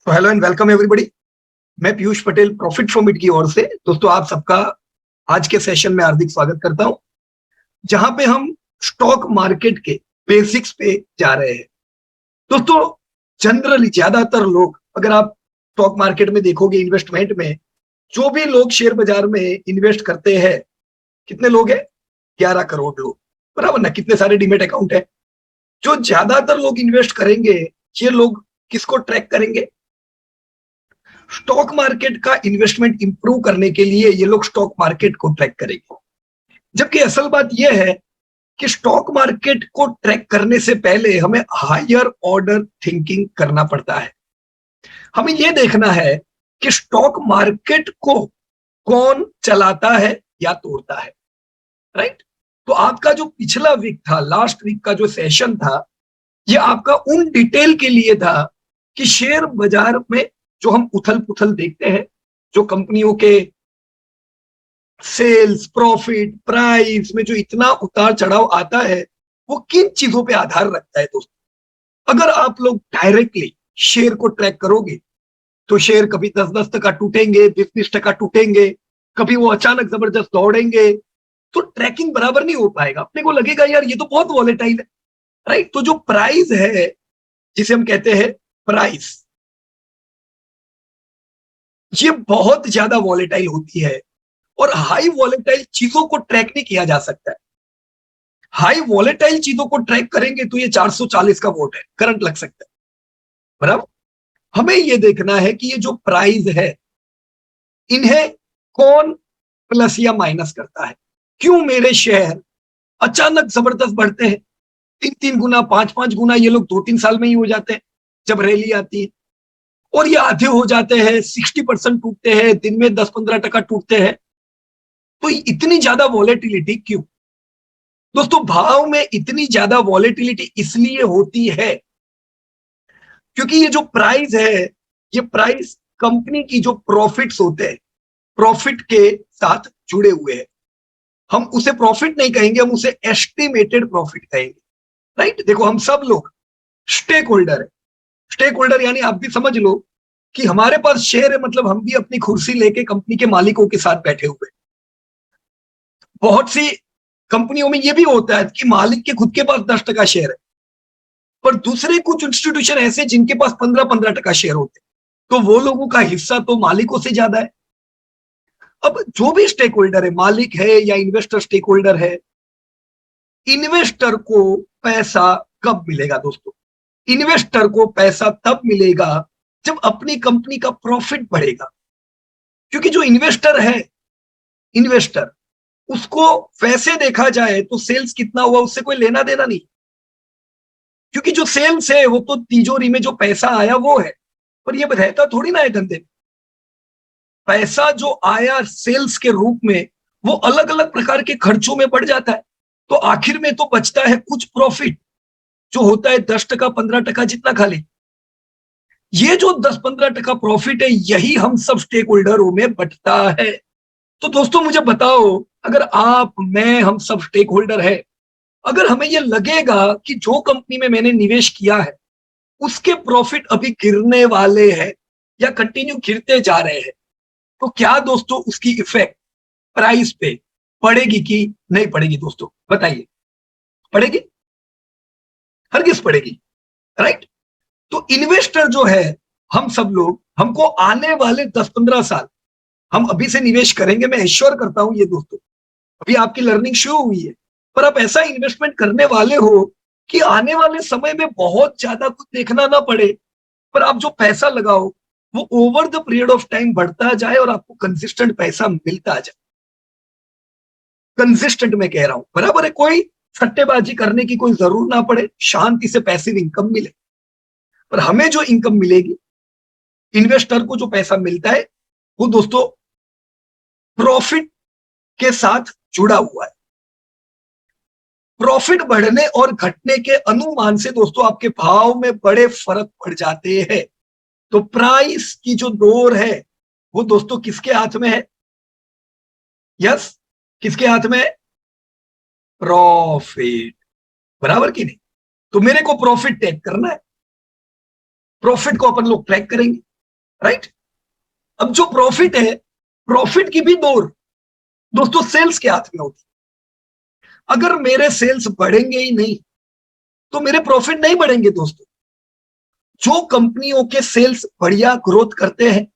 तो hello and welcome everybody. मैं Piyush Patel profit from it की ओर से दोस्तों आप सबका आज के सेशन में हार्दिक स्वागत करता हूं, जहां पे हम स्टॉक मार्केट के बेसिक्स पे जा रहे हैं। दोस्तों जनरली ज्यादातर लोग, अगर आप स्टॉक मार्केट में देखोगे, इन्वेस्टमेंट में जो भी लोग शेयर बाजार में इन्वेस्ट करते हैं, कितने लोग हैं? 11 करोड़ लोग, बराबर ना? कितने सारे डीमेट अकाउंट है? जो ज्यादातर लोग इन्वेस्ट करेंगे, ये लोग किसको ट्रैक करेंगे? स्टॉक मार्केट का इन्वेस्टमेंट इंप्रूव करने के लिए ये लोग स्टॉक मार्केट को ट्रैक करेंगे। जबकि असल बात यह है कि स्टॉक मार्केट को ट्रैक करने से पहले हमें हायर ऑर्डर थिंकिंग करना पड़ता है। हमें यह देखना है कि स्टॉक मार्केट को कौन चलाता है या तोड़ता है, राइट? तो आपका जो पिछला वीक था, लास्ट वीक का जो सेशन था, ये आपका उन डिटेल के लिए था कि शेयर बाजार में जो हम उथल पुथल देखते हैं, जो कंपनियों के सेल्स, प्रॉफिट, प्राइस में जो इतना उतार चढ़ाव आता है, वो किन चीजों पे आधार रखता है दोस्तों। अगर आप लोग डायरेक्टली शेयर को ट्रैक करोगे तो शेयर कभी 10-10 टका टूटेंगे, 20-20 टका टूटेंगे, कभी वो अचानक जबरदस्त दौड़ेंगे, तो ट्रैकिंग बराबर नहीं हो पाएगा। अपने को लगेगा यार ये तो बहुत वॉलेटाइल है, राइट? तो जो प्राइस है, जिसे हम कहते हैं प्राइस, ये बहुत ज्यादा वॉलेटाइल होती है और हाई वॉलेटाइल चीजों को ट्रैक नहीं किया जा सकता है। हाई वॉलेटाइल चीजों को ट्रैक करेंगे तो ये 440 का वोट है, करंट लग सकता है, बराबर? हमें ये देखना है कि ये जो प्राइस है, इन्हें कौन प्लस या माइनस करता है। क्यों मेरे शेयर अचानक जबरदस्त बढ़ते हैं, 3-3 गुना, 5-5 गुना, ये लोग 2-3 साल में ही हो जाते हैं जब रैली आती है, और ये आधे हो जाते हैं, 60% टूटते हैं, दिन में 10-15 टका टूटते हैं। तो इतनी ज्यादा वॉलेटिलिटी क्यों दोस्तों? भाव में इतनी ज्यादा वॉलेटिलिटी इसलिए होती है क्योंकि ये जो प्राइस है, ये प्राइस कंपनी की जो प्रॉफिट्स होते हैं, प्रॉफिट के साथ जुड़े हुए हैं। हम उसे प्रॉफिट नहीं कहेंगे, हम उसे एस्टिमेटेड प्रॉफिट कहेंगे, राइट? देखो, हम सब लोग स्टेक होल्डर है। स्टेक होल्डर यानी आप भी समझ लो कि हमारे पास शेयर है, मतलब हम भी अपनी कुर्सी लेके कंपनी के मालिकों के साथ बैठे हुए। बहुत सी कंपनियों में यह भी होता है कि मालिक के खुद के पास 10 टका शेयर है, पर दूसरे कुछ इंस्टीट्यूशन ऐसे जिनके पास 15-15 टका शेयर होते हैं, तो वो लोगों का हिस्सा तो मालिकों से ज्यादा है। अब जो भी स्टेक होल्डर है, मालिक है या इन्वेस्टर स्टेक होल्डर है, इन्वेस्टर को पैसा कब मिलेगा दोस्तों? इन्वेस्टर को पैसा तब मिलेगा जब अपनी कंपनी का प्रॉफिट बढ़ेगा। क्योंकि जो इन्वेस्टर है, इन्वेस्टर, उसको वैसे देखा जाए तो सेल्स कितना हुआ उससे कोई लेना देना नहीं, क्योंकि जो सेल्स है वो तो तिजोरी में जो पैसा आया वो है, पर ये रहता थोड़ी ना है धंधे में। पैसा जो आया सेल्स के रूप में, वो अलग अलग प्रकार के खर्चों में पड़ जाता है, तो आखिर में तो बचता है कुछ प्रॉफिट, जो होता है 10 टका, 15 टका, जितना खाली। ये जो 10-15 टका प्रॉफिट है, यही हम सब स्टेक होल्डरों में बंटता है। तो दोस्तों मुझे बताओ, अगर आप, मैं, हम सब स्टेक होल्डर है, अगर हमें यह लगेगा कि जो कंपनी में मैंने निवेश किया है उसके प्रॉफिट अभी गिरने वाले हैं या कंटिन्यू गिरते जा रहे हैं, तो क्या दोस्तों उसकी इफेक्ट प्राइस पे पड़ेगी कि नहीं पड़ेगी? दोस्तों बताइए, पड़ेगी? हरगिज पड़ेगी, राइट? तो इन्वेस्टर जो है, हम सब लोग, हमको आने वाले 10-15 साल हम अभी से निवेश करेंगे। मैं एश्योर करता हूं ये दोस्तों, अभी आपकी लर्निंग शुरू हुई है, पर आप ऐसा इन्वेस्टमेंट करने वाले हो कि आने वाले समय में बहुत ज्यादा कुछ देखना ना पड़े, पर आप जो पैसा लगाओ वो over the period of time बढ़ता जाए और आपको कंसिस्टेंट पैसा मिलता जाए। कंसिस्टेंट मैं कह रहा हूं, बराबर है? कोई सट्टेबाजी करने की कोई जरूरत ना पड़े, शांति से पैसिव इनकम मिले। पर हमें जो इनकम मिलेगी, इन्वेस्टर को जो पैसा मिलता है, वो दोस्तों प्रॉफिट के साथ जुड़ा हुआ है। प्रॉफिट बढ़ने और घटने के अनुमान से दोस्तों आपके भाव में बड़े फर्क पड़ जाते हैं। तो प्राइस की जो डोर है, वो दोस्तों किसके हाथ में है? यस, किसके हाथ में है? प्रॉफिट, बराबर की नहीं? तो मेरे को प्रॉफिट टैग करना है, प्रॉफिट को अपन लोग ट्रैक करेंगे। राइट। अब जो प्रॉफिट है, प्रॉफिट की भी दौर दोस्तों सेल्स के हाथ में होती है। अगर मेरे सेल्स बढ़ेंगे ही नहीं तो मेरे प्रॉफिट नहीं बढ़ेंगे दोस्तों। जो कंपनियों के सेल्स बढ़िया ग्रोथ करते हैं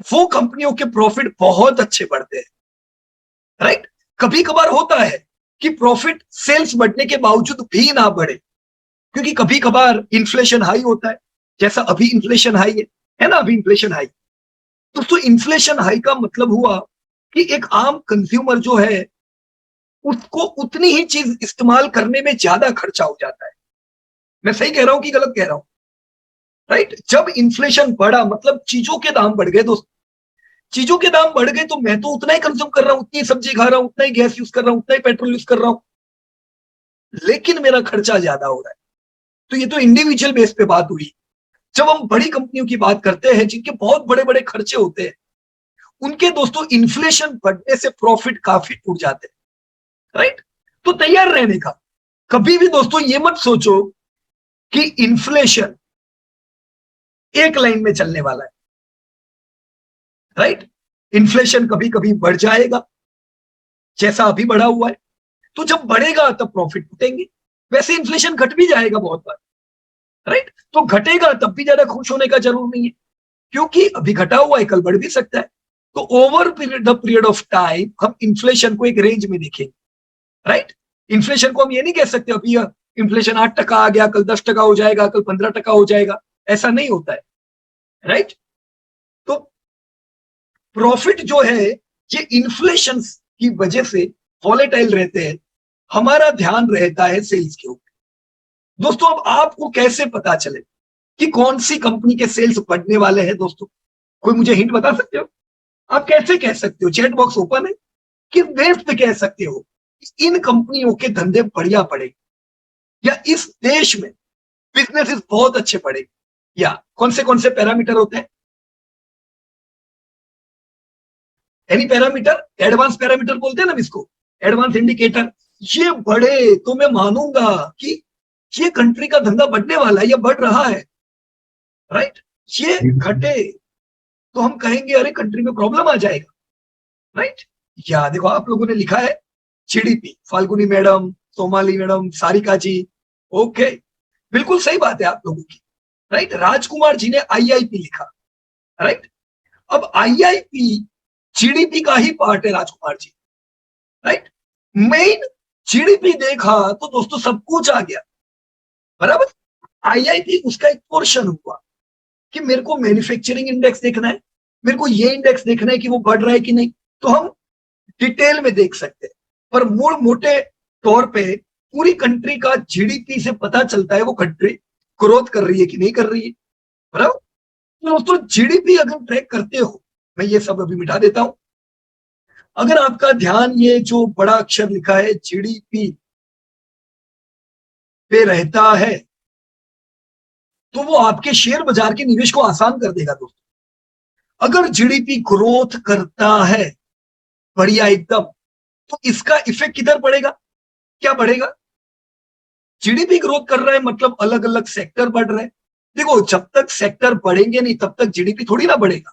वो कंपनियों के प्रॉफिट बहुत अच्छे बढ़ते हैं। राइट। कभी कभार होता है कि प्रॉफिट सेल्स बढ़ने के बावजूद भी ना बढ़े, क्योंकि कभी कभार इन्फ्लेशन हाई होता है, जैसा अभी इन्फ्लेशन हाई है ना, अभी इन्फ्लेशन हाई। दोस्तों इन्फ्लेशन हाई का मतलब हुआ कि एक आम कंज्यूमर जो है उसको उतनी ही चीज इस्तेमाल करने में ज्यादा खर्चा हो जाता है। मैं सही कह रहा हूं कि गलत कह रहा हूं? राइट। जब इन्फ्लेशन बढ़ा मतलब चीजों के दाम बढ़ गए दोस्तों। चीजों के दाम बढ़ गए तो मैं तो उतना ही कंज्यूम कर रहा हूं, उतनी सब्जी खा रहा हूं, उतना ही गैस यूज कर रहा हूं, उतना ही पेट्रोल यूज कर रहा हूं, लेकिन मेरा खर्चा ज्यादा हो रहा है। तो ये तो इंडिविजुअल बेस पे बात हुई। जब हम बड़ी कंपनियों की बात करते हैं जिनके बहुत बड़े बड़े खर्चे होते हैं, उनके दोस्तों इन्फ्लेशन बढ़ने से प्रॉफिट काफी टूट जाते हैं। राइट। तो तैयार रहने का, कभी भी दोस्तों ये मत सोचो कि इन्फ्लेशन एक लाइन में चलने वाला है। राइट। इन्फ्लेशन कभी कभी बढ़ जाएगा जैसा अभी बढ़ा हुआ है, तो जब बढ़ेगा तब प्रॉफिट टूटेंगे। वैसे इन्फ्लेशन घट भी जाएगा बहुत बार। राइट। तो घटेगा तब भी ज्यादा खुश होने का जरूर नहीं है, क्योंकि अभी घटा हुआ है कल बढ़ भी सकता है। तो over the period of time हम इन्फ्लेशन को एक रेंज में देखेंगे। राइट। इन्फ्लेशन को हम ये नहीं कह सकते अभी इन्फ्लेशन 8% आ गया, कल 10% हो जाएगा, कल 15% हो जाएगा, ऐसा नहीं होता है। राइट। तो प्रॉफिट जो है ये इन्फ्लेशन की वजह से वॉलेटाइल रहते हैं। हमारा ध्यान रहता है सेल्स के ऊपर। दोस्तों अब आपको कैसे पता चले कि कौन सी कंपनी के सेल्स बढ़ने वाले हैं? दोस्तों कोई मुझे हिंट बता सकते हो? आप कैसे कह सकते हो? चैट बॉक्स ओपन है। किस बेस पे कह सकते हो इन कंपनियों के धंधे बढ़िया पड़े या इस देश में बिजनेसेस बहुत अच्छे पड़े? या कौन से पैरामीटर होते हैं? एनी पैरामीटर, एडवांस पैरामीटर बोलते हैं ना इसको, एडवांस इंडिकेटर। ये बढ़े तो मैं मानूंगा कि ये कंट्री का धंधा बढ़ने वाला है या बढ़ रहा है। राइट। ये घटे तो हम कहेंगे अरे कंट्री में प्रॉब्लम आ जाएगा। राइट। या देखो आप लोगों ने लिखा है GDP, Falguni madam, Somali madam, Sarika ji, okay, बिल्कुल सही बात है आप लोगों की। राइट। राजकुमार जी ने आईआईपी लिखा। राइट। अब आईआईपी जीडीपी का ही पार्ट है Rajkumar ji. Right. Main GDP देखा तो दोस्तों सब कुछ आ गया, बराबर। आईआईपी उसका एक पोर्शन हुआ कि मेरे को मैन्युफैक्चरिंग इंडेक्स देखना है, मेरे को ये इंडेक्स देखना है कि वो बढ़ रहा है कि नहीं, तो हम डिटेल में देख सकते हैं। पर मूल मोटे तौर पे पूरी कंट्री का जीडीपी से पता चलता है वो कंट्री ग्रोथ कर रही है कि नहीं कर रही है, बराबर। तो दोस्तों जीडीपी अगर ट्रैक करते हो, मैं ये सब अभी मिटा देता हूं, अगर आपका ध्यान ये जो बड़ा अक्षर लिखा है जीडीपी पे रहता है तो वो आपके शेयर बाजार के निवेश को आसान कर देगा दोस्तों। अगर जीडीपी ग्रोथ करता है बढ़िया एकदम, तो इसका इफेक्ट किधर पड़ेगा? क्या बढ़ेगा? जीडीपी ग्रोथ कर रहा है मतलब अलग अलग सेक्टर बढ़ रहे हैं। देखो जब तक सेक्टर बढ़ेंगे नहीं तब तक जीडीपी थोड़ी ना बढ़ेगा,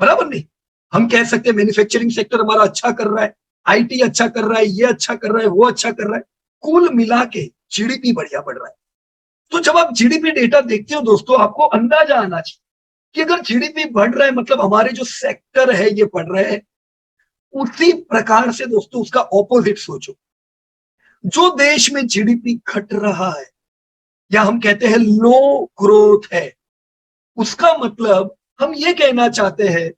बराबर नहीं। हम कह सकते हैं मैन्युफैक्चरिंग सेक्टर हमारा अच्छा कर रहा है, आईटी अच्छा कर रहा है, ये अच्छा कर रहा है, वो अच्छा कर रहा है, कुल मिला के जीडीपी बढ़िया बढ़ रहा है। तो जब आप जीडीपी डेटा देखते हो दोस्तों आपको अंदाजा आना चाहिए कि अगर जीडीपी बढ़ रहा है मतलब हमारे जो सेक्टर है ये बढ़ रहे हैं। उसी प्रकार से दोस्तों उसका ऑपोजिट सोचो, जो देश में जीडीपी घट रहा है या हम कहते हैं लो ग्रोथ है, उसका मतलब हम ये कहना चाहते हैं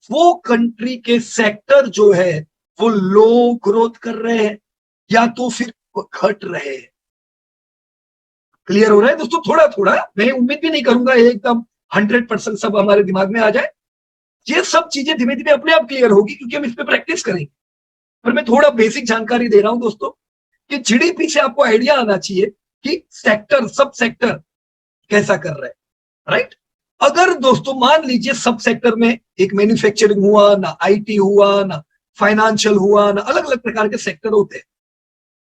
वो कंट्री के सेक्टर जो है वो लो ग्रोथ कर रहे हैं या तो फिर घट रहे हैं। क्लियर हो रहा है दोस्तों? थोड़ा थोड़ा, मैं उम्मीद भी नहीं करूंगा एकदम 100% सब हमारे दिमाग में आ जाए। ये सब चीजें धीमे धीमे अपने आप क्लियर होगी क्योंकि हम इस पे प्रैक्टिस करेंगे। पर मैं थोड़ा बेसिक जानकारी दे रहा हूं दोस्तों कि जीडीपी से आपको आइडिया आना चाहिए कि सेक्टर, सब सेक्टर कैसा कर रहे हैं। राइट। अगर दोस्तों मान लीजिए सब सेक्टर में एक मैन्युफैक्चरिंग हुआ ना, आईटी हुआ ना, फाइनेंशियल हुआ ना, अलग अलग प्रकार के सेक्टर होते हैं।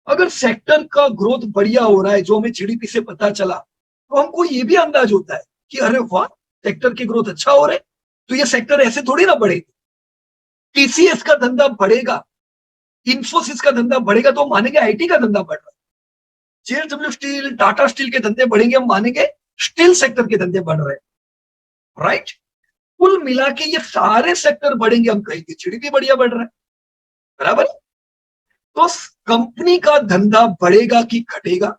अगर सेक्टर का ग्रोथ बढ़िया हो रहा है जो हमें जीडीपी से पता चला, तो हमको ये भी अंदाज होता है कि अरे वाह सेक्टर की ग्रोथ अच्छा हो रहा है तो ये सेक्टर ऐसे थोड़ी ना बढ़ेगा। टीसीएस का धंधा बढ़ेगा, इंफोसिस का धंधा बढ़ेगा तो हम मानेंगे आईटी का धंधा बढ़ रहा है। जेएसडब्ल्यू स्टील, टाटा स्टील के धंधे बढ़ेंगे, हम मानेंगे स्टील सेक्टर के धंधे बढ़ रहे हैं, राइट। कुल मिला के ये सारे सेक्टर बढ़ेंगे, हम कहेंगे जीडीपी बढ़िया बढ़ रहा है, बराबर। तो कंपनी का धंधा बढ़ेगा कि घटेगा,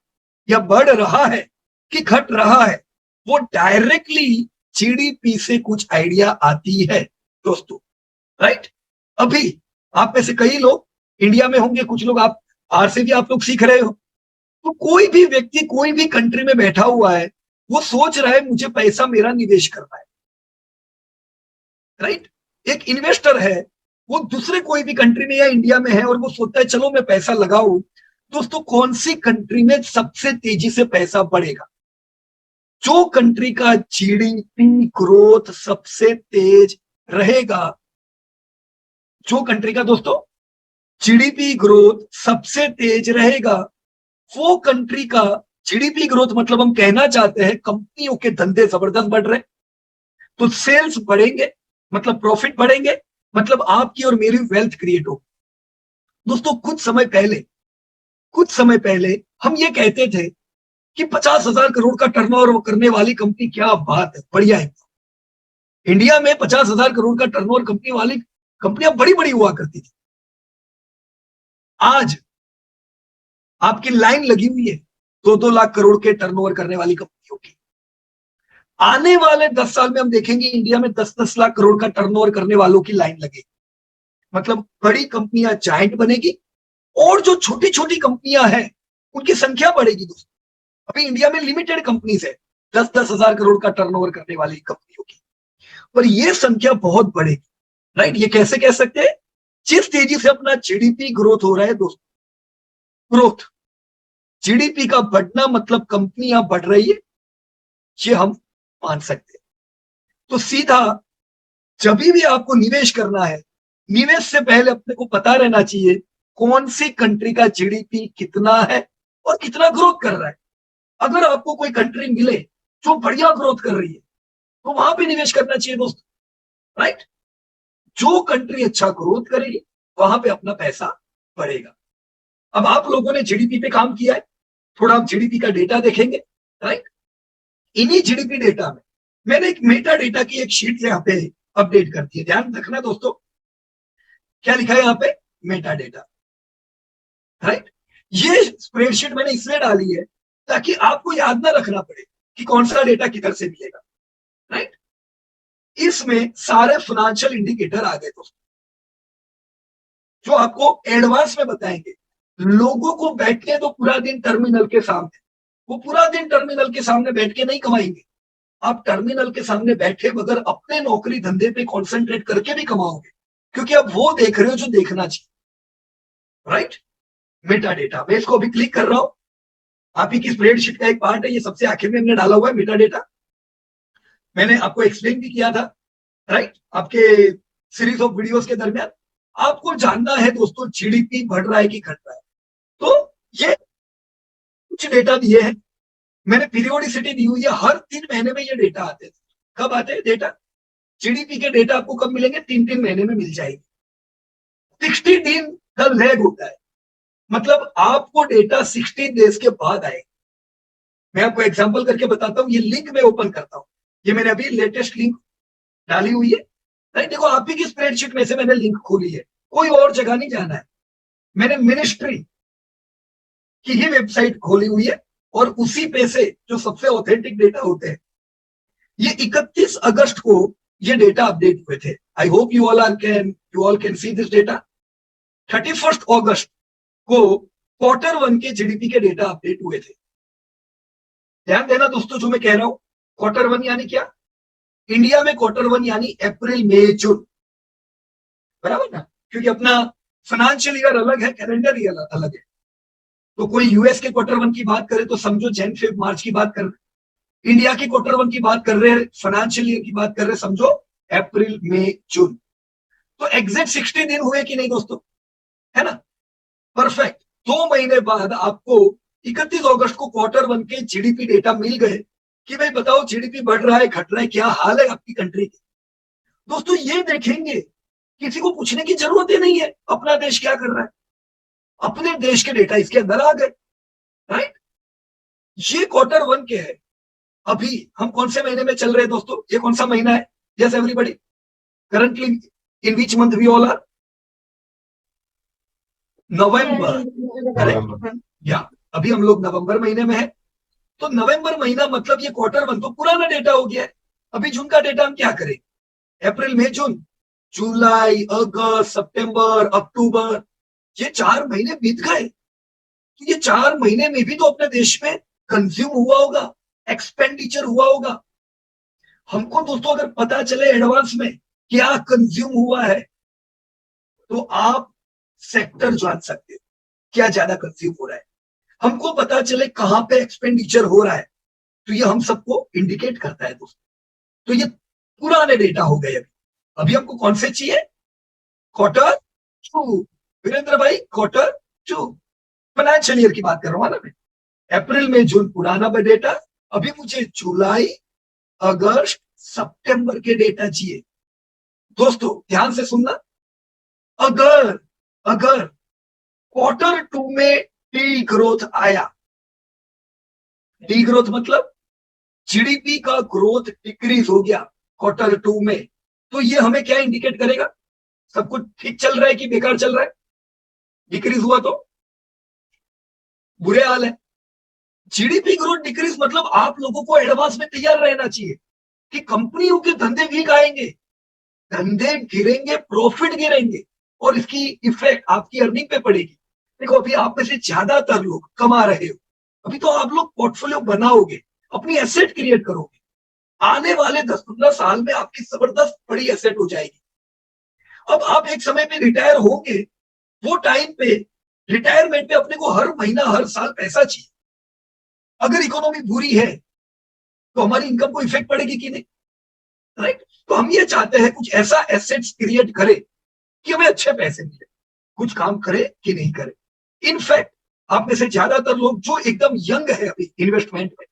या बढ़ रहा है कि घट रहा है, वो डायरेक्टली जीडीपी से कुछ आइडिया आती है दोस्तों, राइट। अभी आप में से कई लोग इंडिया में होंगे, कुछ लोग आप बाहर से भी आप लोग सीख रहे हो। तो कोई भी व्यक्ति कोई भी कंट्री में बैठा हुआ है, वो सोच रहा है मुझे पैसा मेरा निवेश करना है, राइट। एक इन्वेस्टर है, वो दूसरे कोई भी कंट्री में या इंडिया में है और वो सोचता है चलो मैं पैसा लगाऊं। दोस्तों कौन सी कंट्री में सबसे तेजी से पैसा बढ़ेगा? जो कंट्री का जीडीपी ग्रोथ सबसे तेज रहेगा, जो कंट्री का दोस्तों जीडीपी ग्रोथ सबसे तेज रहेगा, वो कंट्री का जीडीपी ग्रोथ मतलब हम कहना चाहते हैं कंपनियों के धंधे जबरदस्त बढ़ रहे, तो सेल्स बढ़ेंगे मतलब प्रॉफिट बढ़ेंगे, मतलब आपकी और मेरी वेल्थ क्रिएट हो। दोस्तों कुछ समय पहले हम ये कहते थे कि 50,000 करोड़ का टर्नओवर करने वाली कंपनी, क्या बात है, बढ़िया है। इंडिया में 50,000 करोड़ का टर्नओवर कंपनी वाली कंपनियां बड़ी बड़ी हुआ करती थी। आज आपकी लाइन लगी हुई है 2-2 लाख करोड़ के टर्नओवर करने वाली कंपनियों की। आने वाले 10 साल में हम देखेंगे इंडिया में 10-10 लाख करोड़ का टर्नओवर करने वालों की लाइन लगेगी, मतलब बड़ी कंपनियां जायंट बनेगी और जो छोटी छोटी कंपनियां हैं उनकी संख्या बढ़ेगी दोस्तों। अभी इंडिया में लिमिटेड कंपनीज है 10-10 हजार करोड़ का टर्नओवर करने वाली कंपनियों की, पर यह संख्या बहुत बढ़ेगी, राइट। ये कैसे कह सकते हैं? जिस तेजी से अपना जीडीपी ग्रोथ हो रहा है दोस्तों, ग्रोथ जीडीपी का बढ़ना मतलब कंपनियां बढ़ रही है, ये हम मान सकते हैं। तो सीधा जब भी आपको निवेश करना है, निवेश से पहले अपने को पता रहना चाहिए कौन सी कंट्री का जीडीपी कितना है और कितना ग्रोथ कर रहा है। अगर आपको कोई कंट्री मिले जो बढ़िया ग्रोथ कर रही है तो वहां पे निवेश करना चाहिए दोस्तों, राइट। जो कंट्री अच्छा ग्रोथ करेगी वहां पे अपना पैसा बढ़ेगा। अब आप लोगों ने जीडीपी पे काम किया है, थोड़ा आप जीडीपी का डेटा देखेंगे, राइट। इन्हीं जीडीपी डेटा में मैंने एक मेटा डेटा की एक शीट यहाँ पे अपडेट कर दी है, ध्यान रखना दोस्तों। क्या लिखा है यहाँ पे? Meta data, right. ये स्प्रेडशीट मैंने इसलिए डाली है ताकि आपको याद ना रखना पड़े कि कौन सा डेटा किधर से मिलेगा, राइट। इसमें सारे फाइनेंशियल इंडिकेटर आ गए दोस्तों, जो आपको एडवांस में बताएंगे। लोगों को बैठने तो पूरा दिन टर्मिनल के सामने, वो पूरा दिन टर्मिनल के सामने बैठ के नहीं कमाएंगे। आप टर्मिनल के सामने बैठे बगैर अपने नौकरी धंधे पे कंसंट्रेट करके भी कमाओगे, क्योंकि आप वो देख रहे हो जो देखना चाहिए, राइट। मेटा डेटा, मैं इसको अभी क्लिक कर रहा हूं, आप ही की स्प्रेडशीट का एक पार्ट है, ये सबसे आखिर में हमने डाला हुआ है मेटा डेटा। मैंने आपको एक्सप्लेन भी किया था, राइट, आपके सीरीज ऑफ वीडियोस के दरमियान। आपको जानना है दोस्तों जीडीपी बढ़ रहा है कि घट रहा है, तो ये कुछ डेटा दिए हैं, मैंने पीरियोडिसिटी दी हुई है, हर 3 महीने में ये डेटा आते हैं। कब आते हैं डेटा? जीडीपी के डेटा आपको कब मिलेंगे? 3-3 महीने में मिल जाएगी। 60 दिन का लैग होता है, मतलब आपको डेटा 60 डेज के बाद आएगा। मैं आपको एग्जांपल करके बताता हूं, ये लिंक में ओपन करता हूं, ये मैंने अभी लेटेस्ट लिंक डाली हुई है, राइट। देखो आप ही की स्प्रेडशीट में से मैंने लिंक खोली है, कोई और जगह नहीं जाना है, मैंने मिनिस्ट्री की ही वेबसाइट खोली हुई है और उसी पे से जो सबसे ऑथेंटिक डेटा होते हैं, ये 31 अगस्त को ये डेटा अपडेट हुए थे। I hope you all can see this data. 31 अगस्त को Q1 के जीडीपी के डेटा अपडेट हुए थे। ध्यान देना दोस्तों जो मैं कह रहा हूं, Q1 यानी क्या? इंडिया में Q1 यानी अप्रैल मई जून, बराबर ना, क्योंकि अपना फाइनेंशियल ईयर अलग है, कैलेंडर ईयर अलग है। तो कोई यूएस के Q1 की बात करे तो समझो जैन फेब मार्च की बात कर रहे, इंडिया के Q1 की बात कर रहे हैं, फाइनेंशियल ईयर की बात कर रहे हैं, समझो अप्रैल मई जून। तो एग्जैक्ट 60 दिन हुए कि नहीं दोस्तों, है ना? परफेक्ट। 2 महीने बाद आपको 31 अगस्त को Q1 के जीडीपी डेटा मिल गए कि भाई बताओ जीडीपी बढ़ रहा है घट रहा है, क्या हाल है आपकी कंट्री की। दोस्तों ये देखेंगे, किसी को पूछने की जरूरत ही नहीं है अपना देश क्या कर रहा है, अपने देश के डेटा इसके अंदर आ गए, राइट। ये क्वार्टर वन के है। अभी हम कौन से महीने में चल रहे हैं दोस्तों, ये कौन सा महीना है? Yes everybody, currently in which month we all are? November, correct. या अभी हम लोग नवंबर महीने में है। तो नवंबर महीना मतलब ये क्वार्टर वन तो पुराना डेटा हो गया है। अभी जून का डेटा हम क्या करें? अप्रैल मई जून, जुलाई अगस्त सितंबर अक्टूबर, ये 4 महीने बीत गए। तो ये 4 महीने में भी तो अपने देश में कंज्यूम हुआ होगा, एक्सपेंडिचर हुआ होगा। हमको दोस्तों अगर पता चले एडवांस में क्या कंज्यूम हुआ है, तो आप सेक्टर जान सकते हो क्या ज्यादा कंज्यूम हो रहा है। हमको पता चले कहां पे एक्सपेंडिचर हो रहा है, तो ये हम सबको इंडिकेट करता है दोस्तों। तो ये पुराने डेटा हो गए। अभी अभी हमको कौन से चाहिए? Quarter to. वीरेंद्र भाई क्वार्टर टू, फाइनेंशियल ईयर की बात कर रहा हूं ना मैं। अप्रैल में जून पुराना डेटा, अभी मुझे जुलाई अगस्त सितंबर के डेटा चाहिए। दोस्तों ध्यान से सुनना, अगर अगर क्वार्टर टू में डी ग्रोथ आया, डी ग्रोथ मतलब जीडीपी का ग्रोथ डिक्रीज हो गया क्वार्टर टू में, तो ये हमें क्या इंडिकेट करेगा? सब कुछ ठीक चल रहा है कि बेकार चल रहा है? डिक्रीज हुआ तो बुरे हाल है। जीडीपी ग्रोथ डिक्रीज मतलब आप लोगों को एडवांस में तैयार रहना चाहिए कि कंपनियों के धंधे वीक आएंगे, धंधे गिरेंगे, प्रॉफिट गिरेंगे, और इसकी इफेक्ट आपकी अर्निंग पे पड़ेगी। देखो अभी आप में से ज्यादातर लोग कमा रहे हो, अभी तो आप लोग पोर्टफोलियो बनाओगे, अपनी एसेट क्रिएट करोगे, आने वाले 10-15 साल में आपकी जबरदस्त बड़ी एसेट हो जाएगी। अब आप एक समय पे रिटायर होंगे, वो टाइम पे रिटायरमेंट पे अपने को हर महीना हर साल पैसा चाहिए। अगर इकोनॉमी बुरी है तो हमारी इनकम को इफेक्ट पड़ेगी कि नहीं, राइट। तो हम ये चाहते हैं कुछ ऐसा एसेट्स क्रिएट करे कि हमें अच्छे पैसे मिले, कुछ काम करे कि नहीं करे। इनफैक्ट आप में से ज्यादातर लोग जो एकदम यंग है अभी इन्वेस्टमेंट में,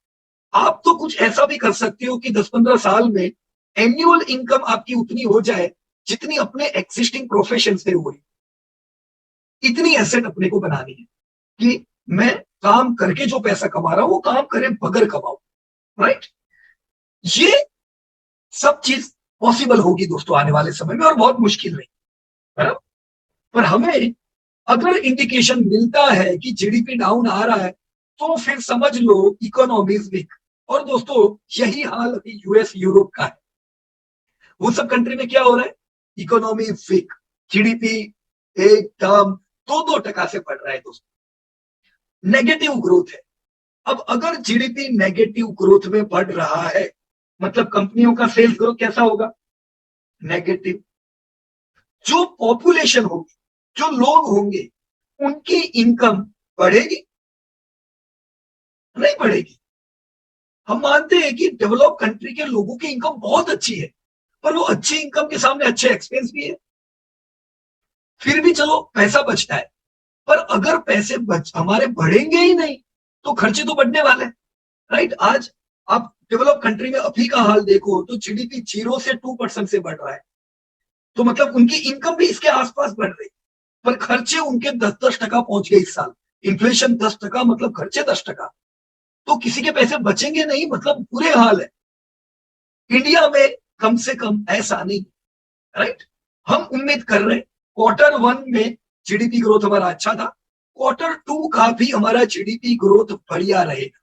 आप तो कुछ ऐसा भी कर सकते हो कि 10-15 साल में एनुअल इनकम आपकी उतनी हो जाए जितनी अपने एग्जिस्टिंग प्रोफेशन से हो रही। इतनी एसेट अपने को बनानी है कि मैं काम करके जो पैसा कमा रहा हूं वो काम करे बगैर कमाऊं, राइट। ये सब चीज पॉसिबल होगी दोस्तों आने वाले समय में, और बहुत मुश्किल नहीं, बराबर। पर हमें अगर इंडिकेशन मिलता है कि जीडीपी डाउन आ रहा है, तो फिर समझ लो इकोनॉमी वीक। और दोस्तों यही हाल अभी यूएस यूरोप का है। वो सब कंट्री में क्या हो रहा है? इकोनॉमी वीक, जीडीपी एकदम 2-2% से बढ़ रहा है दोस्तों, नेगेटिव ग्रोथ है। अब अगर जीडीपी नेगेटिव ग्रोथ में बढ़ रहा है, मतलब कंपनियों का सेल्स ग्रोथ कैसा होगा? नेगेटिव। जो पॉपुलेशन होगी, जो लोग होंगे, उनकी इनकम बढ़ेगी? नहीं बढ़ेगी। हम मानते हैं कि डेवलप कंट्री के लोगों की इनकम बहुत अच्छी है, पर वो अच्छी इनकम के सामने अच्छे एक्सपेंस भी है। फिर भी चलो पैसा बचता है, पर अगर पैसे हमारे बढ़ेंगे ही नहीं तो खर्चे तो बढ़ने वाले हैं, राइट। आज आप डेवलप कंट्री में अभी का हाल देखो तो जीडीपी 0 से 2% से बढ़ रहा है, तो मतलब उनकी इनकम भी इसके आसपास बढ़ रही, पर खर्चे उनके 10-10% पहुंच गए इस साल। इन्फ्लेशन 10%, मतलब खर्चे 10%, तो किसी के पैसे बचेंगे नहीं, मतलब बुरे हाल है। इंडिया में कम से कम ऐसा नहीं, राइट। हम उम्मीद कर रहे हैं क्वार्टर वन में जीडीपी ग्रोथ हमारा अच्छा था, क्वार्टर टू का भी हमारा जीडीपी ग्रोथ बढ़िया रहेगा।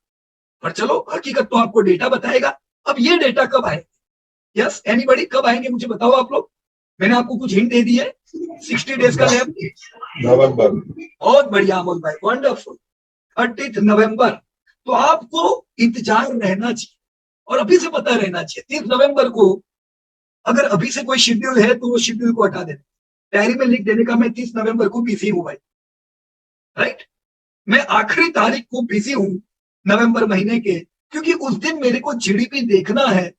पर चलो हकीकत तो आपको डेटा बताएगा। अब ये डेटा कब आएंगे? यस एनीबॉडी, कब आएंगे मुझे बताओ आप लोग। मैंने आपको कुछ हिंट दे दी है, 60 डेज का लैब। नवंबर। बहुत बढ़िया अमोल भाई, वंडरफुल। 30 नवंबर। तो आपको इंतजार रहना चाहिए, और अभी से पता रहना चाहिए 30 नवंबर को अगर अभी से कोई शेड्यूल है तो वो शेड्यूल को हटा देना, डायरी में लिख देने का मैं 30 नवंबर को बिजी हूं भाई, राइट। मैं आखिरी तारीख को बिजी हूं नवंबर महीने के, क्योंकि उस दिन मेरे को जीडीपी देखना है,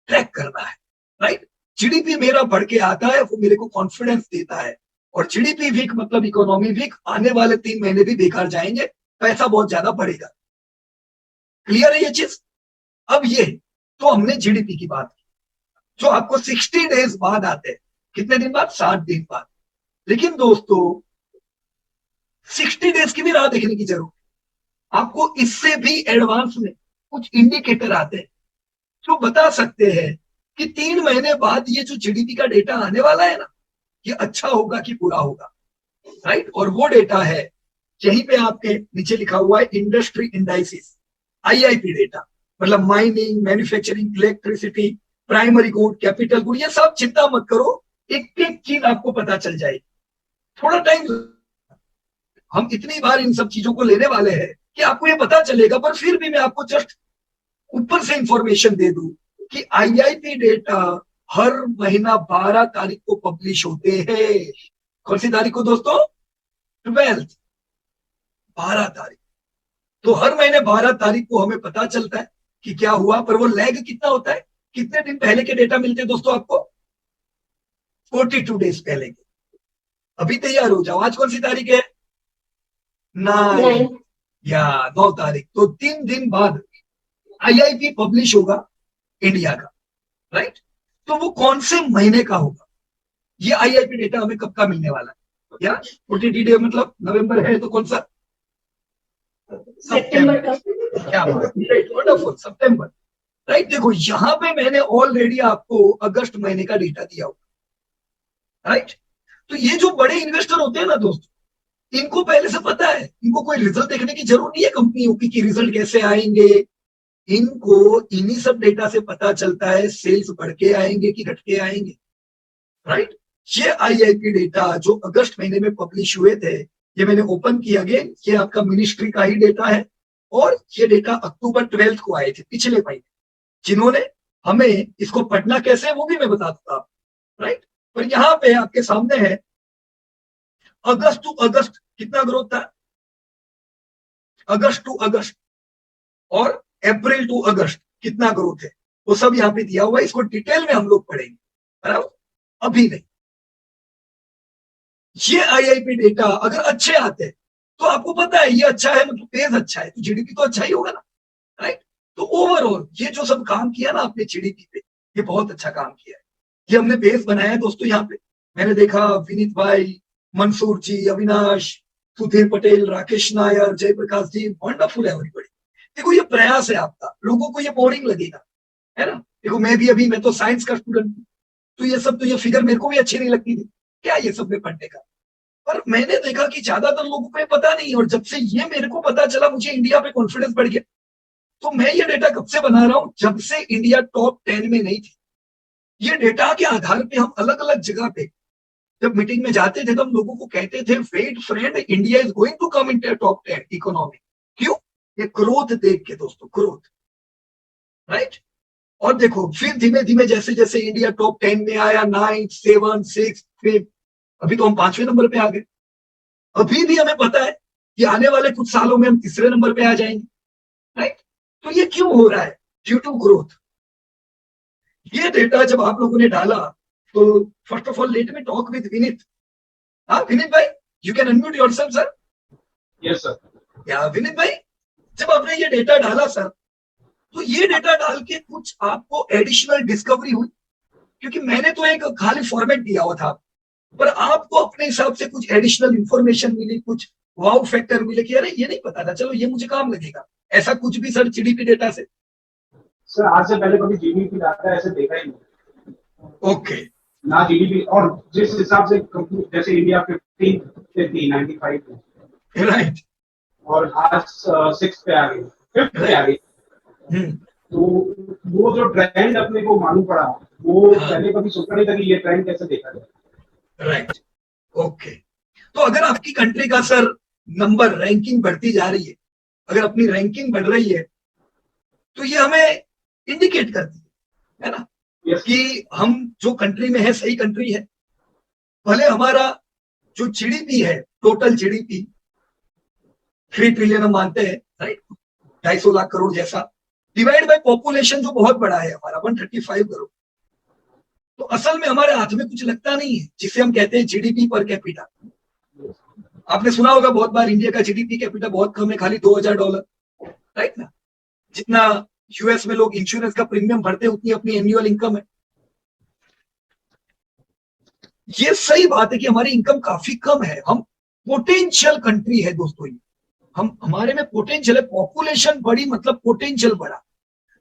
ट्रैक करना है, राइट। जीडीपी मेरा बढ़ के आता है, वो मेरे को कॉन्फिडेंस देता है। और जीडीपी वीक मतलब इकोनॉमी वीक, आने वाले 3 महीने भी बेकार जाएंगे, पैसा बहुत ज्यादा बढ़ेगा। क्लियर है ये चीज? अब ये तो हमने जीडीपी की बात की, जो आपको 60 डेज बाद आते हैं। कितने दिन बाद? 60 दिन बाद। लेकिन दोस्तों 60 डेज की भी राह देखने की जरूरत है। आपको इससे भी एडवांस में कुछ इंडिकेटर आते हैं जो बता सकते हैं कि 3 महीने बाद ये जो जीडीपी का डेटा आने वाला है ना, ये अच्छा होगा कि बुरा होगा, राइट। और वो डेटा है यहीं पे आपके नीचे लिखा हुआ है, इंडस्ट्री इंडाइसिस, आईआईपी डेटा। मतलब mining, manufacturing, electricity, primary good, capital good, ये सब चिंता मत करो, एक एक चीज आपको पता चल जाएगी। थोड़ा टाइम, हम इतनी बार इन सब चीजों को लेने वाले हैं कि आपको ये पता चलेगा, पर फिर भी मैं आपको जस्ट ऊपर से इंफॉर्मेशन दे दूं कि आईआईपी डेटा हर महीना 12 तारीख को पब्लिश होते हैं। कौन सी तारीख को दोस्तों? 12th, 12 तारीख। तो हर महीने 12 तारीख को हमें पता चलता है कि क्या हुआ। पर वो लैग कितना होता है? कितने दिन पहले के डेटा मिलते हैं दोस्तों आपको? 42 डेज पहले के। अभी तैयार हो जाओ, आज कौन सी तारीख है? 9 या 9 तारीख। तो 3 दिन बाद आईआईपी पब्लिश होगा इंडिया का, राइट। तो वो कौन से महीने का होगा? ये आईआईपी डेटा हमें कब का मिलने वाला है? या 42 डे मतलब नवंबर है तो कौन सा? सितंबर का। क्या बात, वंडरफुल, सितंबर, राइट। देखो यहां पे मैंने ऑलरेडी आपको अगस्त महीने का डेटा दिया होगा, राइट। तो ये जो बड़े इन्वेस्टर होते हैं ना दोस्तों, इनको पहले से पता है, इनको कोई रिजल्ट देखने की जरूरत नहीं है कंपनियों की कि रिजल्ट कैसे आएंगे। इनको इन्हीं सब डेटा से पता चलता है सेल्स बढ़ के आएंगे कि घट के आएंगे, राइट। ये आईआईपी डेटा जो अगस्त महीने में पब्लिश हुए थे, ये मैंने ओपन किया अगेन, ये आपका मिनिस्ट्री का ही डेटा है। और ये डेटा अक्टूबर 12 को आए थे, पिछले महीने। जिन्होंने हमें इसको पढ़ना कैसे है वो भी मैं बता दूंगा, राइट। पर यहाँ पे आपके सामने है अगस्त टू अगस्त कितना ग्रोथ था, अगस्त टू अगस्त, और अप्रैल टू अगस्त कितना ग्रोथ है, वो सब यहाँ पे दिया हुआ है। इसको डिटेल में हम लोग पढ़ेंगे, बराबर, अभी नहीं। ये आईआईपी डेटा अगर अच्छे आते हैं तो आपको पता है ये अच्छा है, मतलब पेज अच्छा है तो जीडीपी तो अच्छा ही होगा ना, राइट। तो ओवरऑल ये जो सब काम किया ना आपने जीडीपी पे, ये बहुत अच्छा काम किया है। ये हमने बेस बनाया है दोस्तों। यहाँ पे मैंने देखा विनीत भाई, मंसूर जी, अविनाश, सुधीर पटेल, राकेश नायर, जयप्रकाश जी, वंडरफुल एवरीबॉडी। देखो ये प्रयास है आपका, लोगों को ये बोरिंग लगेगा, है ना। देखो मैं भी अभी, मैं तो साइंस का स्टूडेंट हूँ, तो ये सब, तो ये फिगर मेरे को भी अच्छी नहीं लगती थी, क्या ये सब में पढ़ने का। पर मैंने देखा कि ज्यादातर लोगों को ये पता नहीं है, और जब से ये मेरे को पता चला, मुझे इंडिया पे कॉन्फिडेंस बढ़ गया। तो मैं ये डेटा कब से बना रहा हूं? जब से इंडिया टॉप 10 में नहीं थी। ये डेटा के आधार पे हम अलग अलग जगह पे जब मीटिंग में जाते थे तो हम लोगों को कहते थे, wait friend, India is going to come in top 10 economy. क्यों? ये ग्रोथ देख के दोस्तों, ग्रोथ, राइट। और देखो फिर धीमे धीमे जैसे जैसे इंडिया टॉप 10 में आया, 9, 7, 6, 5, अभी तो हम 5वें नंबर पे आ गए। अभी भी हमें पता है कि आने वाले कुछ सालों में हम तीसरे नंबर पे आ जाएंगे, राइट। तो ये क्यों हो रहा है? Due to growth. ये डेटा जब आप लोगों ने डाला तो first of all let me talk with Vineet. हाँ विनीत भाई, you can unmute yourself sir. Yes sir. Yeah Vineet भाई, जब आपने ये डेटा डाला सर, तो ये डेटा डाल के कुछ आपको एडिशनल डिस्कवरी हुई? क्योंकि मैंने तो एक खाली फॉर्मेट दिया हुआ था, पर आपको अपने हिसाब से कुछ एडिशनल इंफॉर्मेशन मिली, कुछ वाउ फैक्टर मिले कि अरे ये नहीं पता था, चलो ये मुझे काम लगेगा, ऐसा कुछ भी सर जीडीपी डेटा से? सर आज से पहले कभी जीडीपी डाटा ऐसे देखा ही नहीं। ओके। ना जीडीपी, और जिस हिसाब से कंपनी जैसे इंडिया 15 पे थी 95 में, राइट, और आज 6 पे आ गई, 5th पे आ गई। तो वो जो ट्रेंड अपने को मालूम पड़ा, वो पहले कभी सोचा नहीं था कि ये ट्रेंड कैसे देखा जाए। Right, okay. तो अगर आपकी कंट्री का सर नंबर, रैंकिंग बढ़ती जा रही है, अगर अपनी रैंकिंग बढ़ रही है, तो ये हमें इंडिकेट करती है ना, कि हम जो कंट्री में है सही कंट्री है। भले हमारा जो जीडीपी है, टोटल जीडीपी 3 ट्रिलियन हम मानते हैं, राइट, 250 लाख करोड़ जैसा, डिवाइड बाय पॉपुलेशन जो बहुत बड़ा है हमारा 135 करोड़। तो असल में हमारे हाथ में कुछ लगता नहीं है, जिसे हम कहते हैं जीडीपी पर कैपिटा। आपने सुना होगा बहुत बार, इंडिया का जीडीपी कैपिटा बहुत कम है, खाली $2000, राइट ना। जितना यूएस में लोग इंश्योरेंस का प्रीमियम भरते हैं, उतनी अपनी एनुअल इनकम है। ये सही बात है कि हमारी इनकम काफी कम है, हम पोटेंशियल कंट्री है दोस्तों, ये हम हमारे में पोटेंशियल है, पॉपुलेशन बड़ी मतलब पोटेंशियल बड़ा।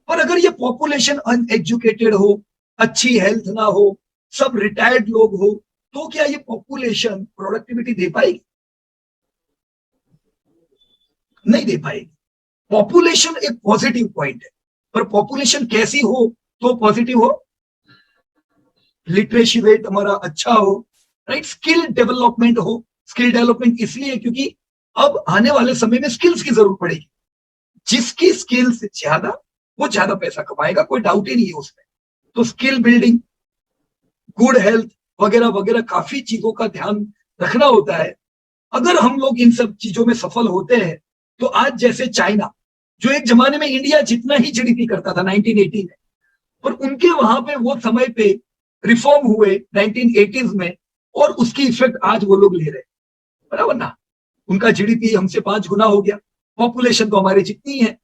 पर अगर ये पॉपुलेशन अनएजुकेटेड हो, अच्छी हेल्थ ना हो, सब रिटायर्ड लोग हो, तो क्या ये पॉपुलेशन प्रोडक्टिविटी दे पाएगी? नहीं दे पाएगी। पॉपुलेशन एक पॉजिटिव पॉइंट है, पर पॉपुलेशन कैसी हो तो पॉजिटिव हो? लिटरेसी रेट हमारा अच्छा हो, राइट, स्किल डेवलपमेंट हो। स्किल डेवलपमेंट इसलिए क्योंकि अब आने वाले समय में स्किल्स की जरूरत पड़ेगी, जिसकी स्किल्स ज्यादा वो ज्यादा पैसा कमाएगा, कोई डाउट ही नहीं है उसमें। तो स्किल बिल्डिंग, गुड हेल्थ वगैरह वगैरह काफी चीजों का ध्यान रखना होता है। अगर हम लोग इन सब चीजों में सफल होते हैं तो आज जैसे चाइना, जो एक जमाने में इंडिया जितना ही जीडीपी करता था 1980 में, और उनके वहां पे वो समय पे रिफॉर्म हुए 1980s में, और उसकी इफेक्ट आज वो लोग ले रहे हैं, बराबर ना। उनका जीडीपी हमसे 5 गुना हो गया, पॉपुलेशन तो हमारे जितनी है,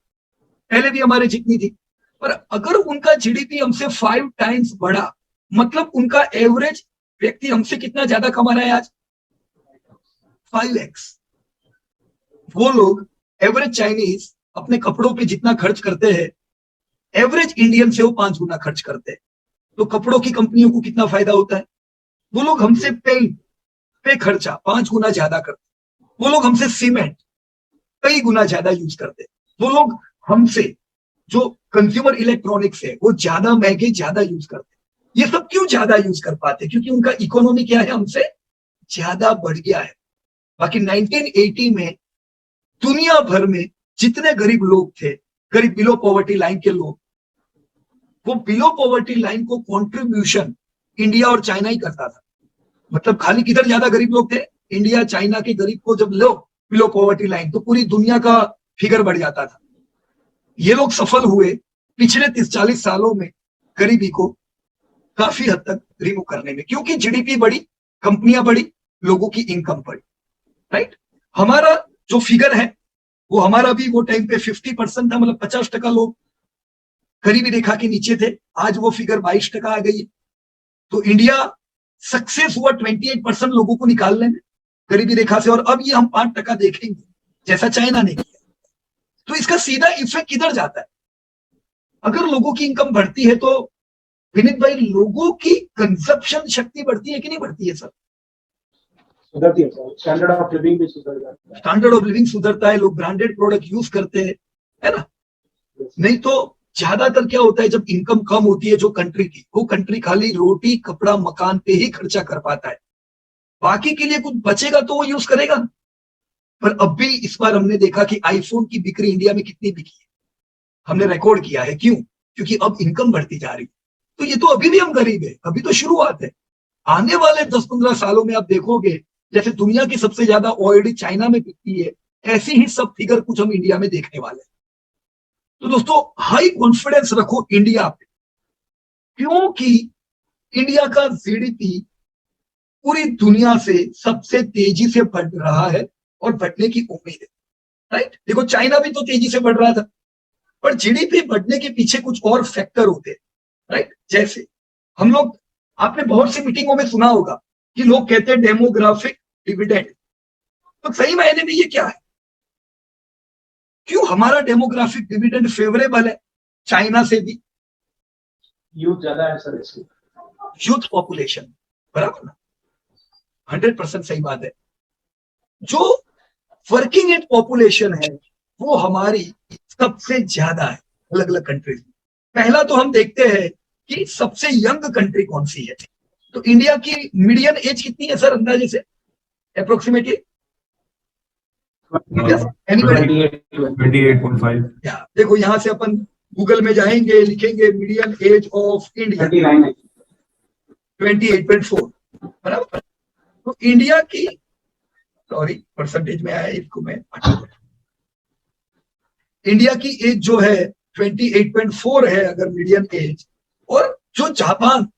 पहले भी हमारे जितनी थी। पर अगर उनका जीडीपी हमसे 5 टाइम्स बढ़ा, मतलब उनका एवरेज व्यक्ति हमसे कितना ज्यादा कमा रहा है आज? 5x। वो लोग एवरेज चाइनीज अपने कपड़ों पे जितना खर्च करते हैं, एवरेज इंडियन से वो 5 गुना खर्च करते हैं। तो कपड़ों की कंपनियों को कितना फायदा होता है? वो लोग हमसे पेंट पे खर्चा 5 गुना ज्यादा करते, वो लोग हमसे सीमेंट कई गुना ज्यादा यूज करते, वो लोग हमसे जो कंज्यूमर इलेक्ट्रॉनिक्स है वो ज्यादा महंगे ज्यादा यूज करते। ये सब क्यों ज्यादा यूज कर पाते? क्योंकि उनका इकोनॉमी क्या है, हमसे ज्यादा बढ़ गया है। बाकी 1980 में दुनिया भर में जितने गरीब लोग थे, गरीब बिलो पॉवर्टी लाइन के लोग, वो बिलो पॉवर्टी लाइन को कंट्रीब्यूशन इंडिया और चाइना ही करता था। मतलब खाली किधर ज्यादा गरीब लोग थे? इंडिया चाइना के गरीब को जब लो बिलो पॉवर्टी लाइन, तो पूरी दुनिया का फिगर बढ़ जाता था। ये लोग सफल हुए पिछले 30-40 सालों में गरीबी को काफी हद तक रिमूव करने में, क्योंकि जीडीपी बढ़ी, कंपनियां बढ़ी, लोगों की इनकम बढ़ी, राइट। हमारा जो फिगर है वो हमारा भी वो टाइम पे 50% था, मतलब 50% लोग गरीबी रेखा के नीचे थे। आज वो फिगर 22% आ गई है। तो इंडिया सक्सेस हुआ 28% लोगों को निकालने में गरीबी रेखा से, और अब ये हम 5% देखेंगे जैसा चाइना ने किया। तो इसका सीधा इफेक्ट किधर जाता है? अगर लोगों की इनकम बढ़ती है तो विनीत भाई, लोगों की कंजप्शन शक्ति बढ़ती है कि नहीं बढ़ती है सर? सुधरती है सर, स्टैंडर्ड ऑफ लिविंग भी सुधर जाता है। स्टैंडर्ड ऑफ लिविंग सुधरता है, लोग ब्रांडेड प्रोडक्ट यूज करते हैं, है ना। नहीं तो ज्यादातर क्या होता है, जब इनकम कम होती है जो कंट्री की, वो कंट्री खाली रोटी कपड़ा मकान पे ही खर्चा कर पाता है, बाकी के लिए कुछ बचेगा तो वो यूज करेगा। पर अब भी इस बार हमने देखा कि आईफोन की बिक्री इंडिया में कितनी बिकी है, हमने रिकॉर्ड किया है। क्यों? क्योंकि अब इनकम बढ़ती जा रही है। तो ये तो अभी भी हम गरीब है, अभी तो शुरुआत है। आने वाले 10-15 सालों में आप देखोगे जैसे दुनिया की सबसे ज्यादा ऑयल चाइना में बिकती है, ऐसी ही सब फिगर कुछ हम इंडिया में देखने वाले हैं। तो दोस्तों हाई कॉन्फिडेंस रखो इंडिया पे, क्योंकि इंडिया का जीडीपी पूरी दुनिया से सबसे तेजी से बढ़ रहा है और बढ़ने की उम्मीद है, राइट। देखो चाइना भी तो तेजी से बढ़ रहा था, पर जीडीपी बढ़ने के पीछे कुछ और फैक्टर होते हैं, राइट। जैसे हम लोग, आपने बहुत सी मीटिंगों में सुना होगा कि लोग कहते हैं डेमोग्राफिक डिविडेंड। तो सही मायने में ये क्या है? क्यों हमारा डेमोग्राफिक डिविडेंड फेवरेबल है चाइना से भी? यूथ ज्यादा है सर इसमें, यूथ पॉपुलेशन, बराबर ना, 100% सही बात है। जो वर्किंग एज पॉपुलेशन है वो हमारी सबसे ज्यादा है अलग अलग कंट्रीज में। पहला तो हम देखते हैं कि सबसे यंग कंट्री कौन सी है। तो इंडिया की मीडियन एज कितनी है सर अंदाजे से, अप्रोक्सीमेटली? 28.5। देखो यहां से अपन गूगल में जाएंगे, लिखेंगे मीडियन एज ऑफ इंडिया 28.4, बराबर। तो इंडिया की, सॉरी परसेंटेज में आया, इसको मैं हटा दूं। इंडिया की एज जो है 28.4 है अगर मीडियन एज। और जो जापान,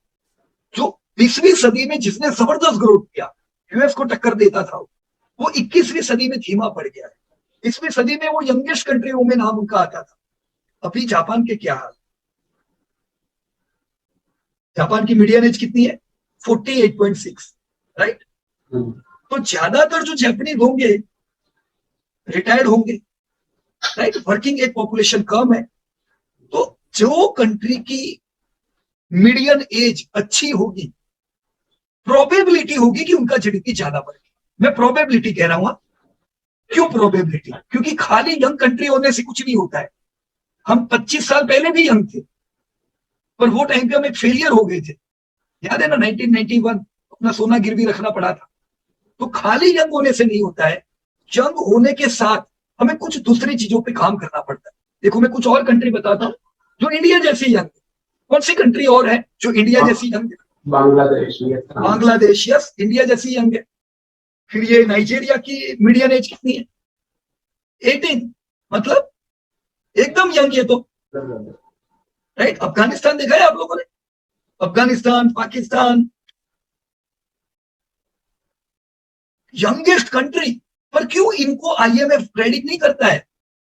जो 20वीं सदी में जिसने जबरदस्त ग्रोथ किया, यूएस को टक्कर देता था, वो 21वीं सदी में धीमा पड़ गया है। 20वीं सदी में वो यंगेस्ट कंट्री में नाम उनका आता था, अभी जापान के क्या हाल, जापान की मीडियन एज कितनी है? 48.6, राइट। तो ज्यादातर जो जापानीज होंगे रिटायर्ड होंगे, राइट। वर्किंग एज पॉपुलेशन कम है, तो जो कंट्री की मीडियन एज अच्छी होगी, प्रोबेबिलिटी होगी कि उनका जीडीपी ज्यादा बढ़ेगा। मैं प्रोबेबिलिटी कह रहा हूं। क्यों प्रोबेबिलिटी? क्योंकि खाली यंग कंट्री होने से कुछ नहीं होता है। हम 25 साल पहले भी यंग थे, पर वो टाइम पे हम एक फेलियर हो गए थे। याद है ना, 1991 अपना सोना गिरवी रखना पड़ा था। तो खाली यंग होने से नहीं होता है, यंग होने के साथ हमें कुछ दूसरी चीजों पे काम करना पड़ता है। देखो मैं कुछ और कंट्री बताता हूँ जो इंडिया जैसी यंग है। कौन सी कंट्री और है जो इंडिया जैसी यंग है? बांग्लादेश। बांग्लादेश, यस, इंडिया जैसी यंग है। फिर ये नाइजीरिया की मीडियन एज कितनी है? 18, मतलब एकदम यंग है तो, राइट। अफगानिस्तान देखा है आप लोगों ने? Afghanistan, Pakistan, youngest country. पर क्यों इनको आईएमएफ प्रेडिक्ट नहीं करता है